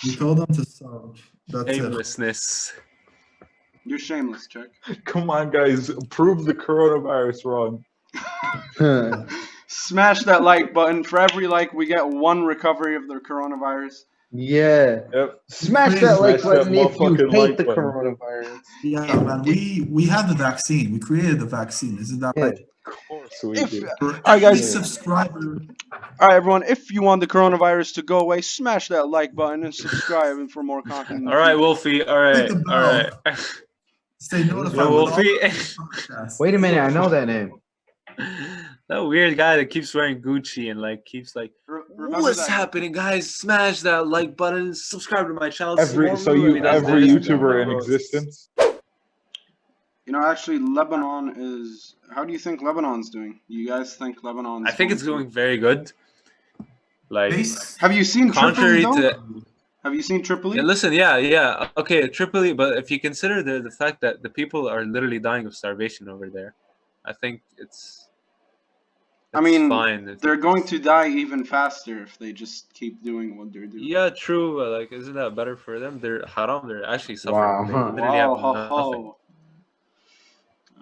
We told them to sub. That's it. Aimlessness. You're shameless, Chuck. Come on, guys. Prove the coronavirus wrong. Smash that like button. For every like, we get one recovery of the coronavirus. Yeah. Yep. Smash that like Smash that button if you motherfucking hate like the button. coronavirus. Yeah, man. We have the vaccine. We created the vaccine. Isn't that right? Of course we If- do. For All right, every guys. subscriber. All right, everyone. If you want the coronavirus to go away, smash that like button and subscribe for more content. in the All right, future. Wolfie. All right. Hit the All bell. right. Stay notified. Yo, with all Wolfie. podcasts. Wait a minute, I know that name. That weird guy that keeps wearing Gucci and like keeps like, Remember what's that- happening, guys? Smash that like button, subscribe to my channel. Every YouTuber in existence. You know, actually, Lebanon is. How do you think Lebanon's doing? You guys think Lebanon's? I think it's going very good. Like, Have you seen contrary Tripoli? Though? to Have you seen Tripoli? yeah, listen, yeah, okay, Tripoli. But if you consider the fact that the people are literally dying of starvation over there, I think it's I mean, fine. they're going to die even faster if they just keep doing what they're doing. Yeah, true. Like, isn't that better for them? They're haram. They're actually suffering. Wow. They literally Wow, have ho, nothing. ho.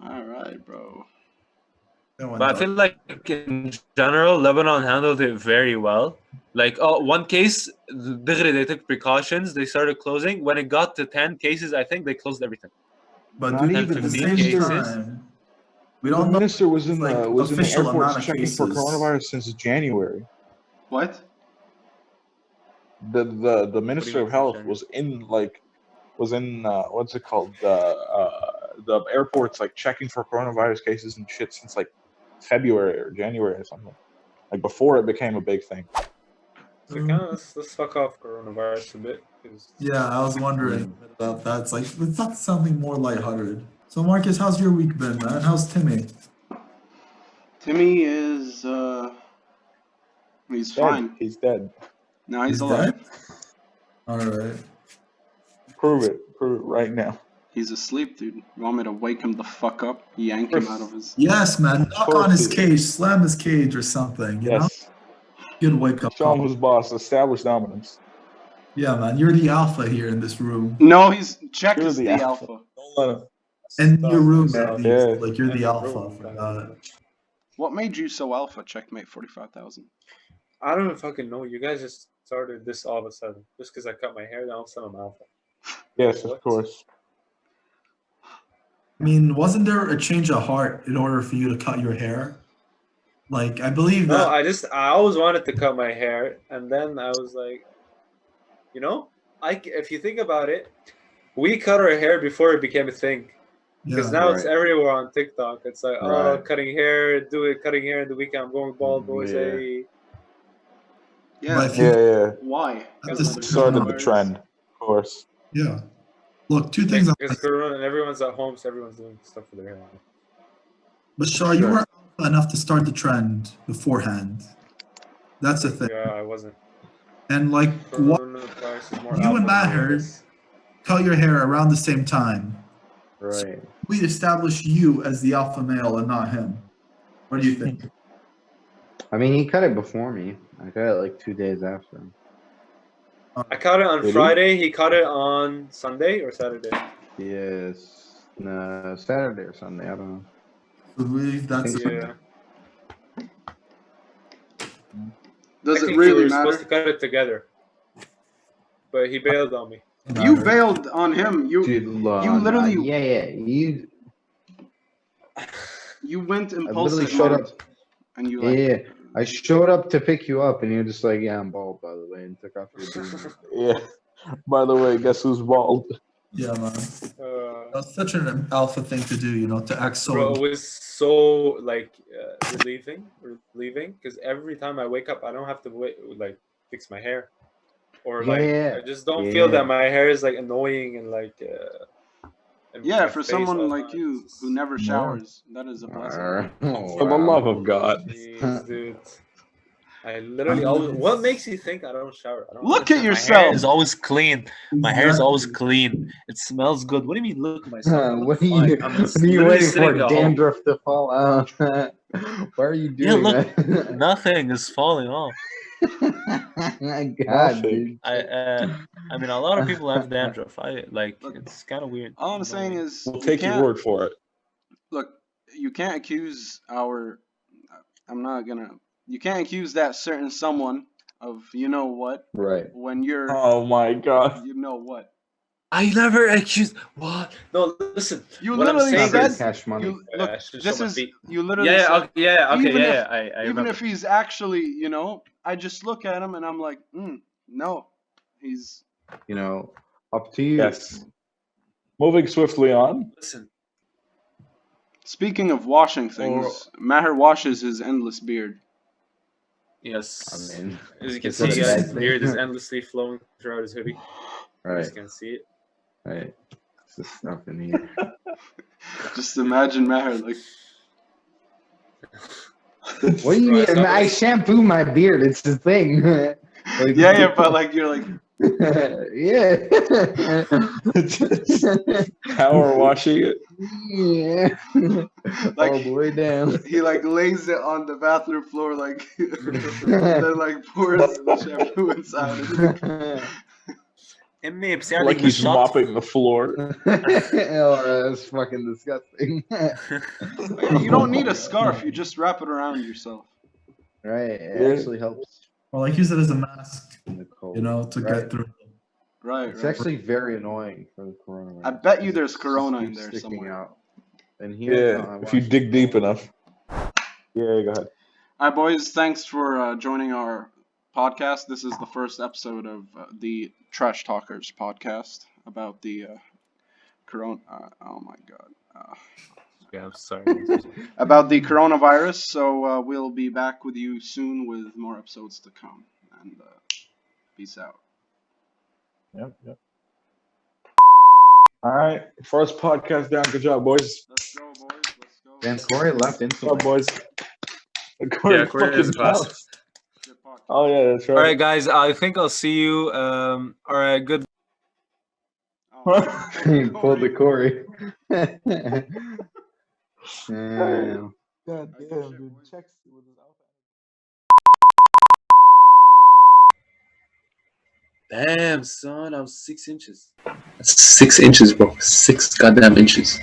All right, bro. But I feel like in general, Lebanon handled it very well. Like, one case, they took precautions. They started closing. When it got to 10 cases, I think they closed everything. But Not dude, even at the 15 same cases. time, we The don't know. minister was in like, the was in the official airports amount of checking for cases. coronavirus since January. What? The minister of health was in what's it called, the airports, like checking for coronavirus cases and shit since like February or January or something, like before it became a big thing. So let's fuck off coronavirus a bit. Yeah, I was wondering about that. It's like it's not something more lighthearted. So Marcus, how's your week been, man? How's Timmy? Timmy is he's fine. He's dead. No, he's alive. Dead? All right. Prove it right now. He's asleep, dude. You want me to wake him the fuck up? Yank him out of his. Yes, man. Knock on his cage, slam his cage or something. You know. Good wake up. Show him who's boss. Establish dominance. Yeah, man. You're the alpha here in this room. No, Czech is the alpha. Don't let him. In your room, at least. Yeah. Like you're the alpha. For What made you so alpha? Checkmate 45,000. I don't even fucking know. You guys just started this all of a sudden. Just because I cut my hair, now all of a sudden I'm alpha. Yes, of course. I mean, wasn't there a change of heart in order for you to cut your hair? Like, I believe that. No, I always wanted to cut my hair, and then I was like, you know, if you think about it, we cut our hair before it became a thing. Because now it's everywhere on TikTok. It's like, cutting hair in the weekend. I'm going bald, boys. Hey. Yeah. Why? Started the trend, of course. Yeah. Look, two things. Because Corona and everyone's at home, so everyone's doing stuff for their hair. But Shar, you weren't alpha enough to start the trend beforehand. That's the thing. Yeah, I wasn't. And like, what? You and Maher cut your hair around the same time. Right. So we established you as the alpha male and not him. What do you think? I mean, he cut it before me. I cut it like 2 days after him. I caught it on Friday. He caught it on Sunday or Saturday. Yes. No, Saturday or Sunday. I don't know. I believe that's Does it really we were matter? supposed to cut it together, but he bailed on me. You bailed on him. You literally. You went impulsive. Showed up. And you I showed up to pick you up, and you're just like, "Yeah, I'm bald, by the way," and took off your beard. Yeah. By the way, guess who's bald? Yeah, man. That's such an alpha thing to do, you know, to act so. Bro, it was so relieving, because every time I wake up, I don't have to fix my hair, or I just don't feel that my hair is annoying and yeah, for someone like you who never showers, that is a blessing. For the love of God. Jeez, dude. I literally always. What makes you think I don't shower? I don't look at yourself. My hair is always clean. My hair is always clean. It smells good. What do you mean? Look at myself. What are you waiting for? Dandruff to fall out? Why are you doing that? Nothing is falling off. God, dude. I mean, a lot of people have dandruff. It's kind of weird. All I'm saying is, we'll take your word for it. Look, you can't accuse you can't accuse that certain someone of you know what. Right. When you're. Oh my God. You know what. I never accused. What? No, listen. You literally said cash money. You literally. I even if he's actually, you know, I just look at him and I'm like, no, he's. You know, up to you. Yes. Moving swiftly on. Listen. Speaking of washing things, Maher washes his endless beard. Yes. I mean, as you can see, his beard is endlessly flowing throughout his hoodie. Right. You just can't see it. Right. It's just stuff in here. Just imagine Maher like. What do you mean? I shampoo my beard. It's the thing. But you're like. Yeah. Power washing it. Yeah. All the way down. He lays it on the bathroom floor and then pours the shampoo inside. Like he's mopping the floor. Oh, that's fucking disgusting. You don't need a scarf. You just wrap it around yourself. Right. It actually helps. Or use it as a mask, cold, you know, to get through. Right. It's actually very annoying for the coronavirus. I bet you there's corona in there somewhere. Out. And here, if you dig deep enough. Yeah, go ahead. Hi, boys. Thanks for joining our podcast. This is the first episode of the Trash Talkers podcast about the corona. Oh my God. Yeah, I'm sorry. About the coronavirus. So we'll be back with you soon with more episodes to come. And peace out. Yep. All right, first podcast down. Good job, boys. Let's go, boys. Let's go. Damn, Corey left Good instantly. job, boys. Yeah, Corey is a class. bounced. Oh yeah, that's right. All right, guys. I think I'll see you. All right, good. He pulled the Corey. Damn. God damn, dude. Checks with his outfit. Damn, son, I was 6 inches. That's 6 inches, bro. 6 goddamn inches.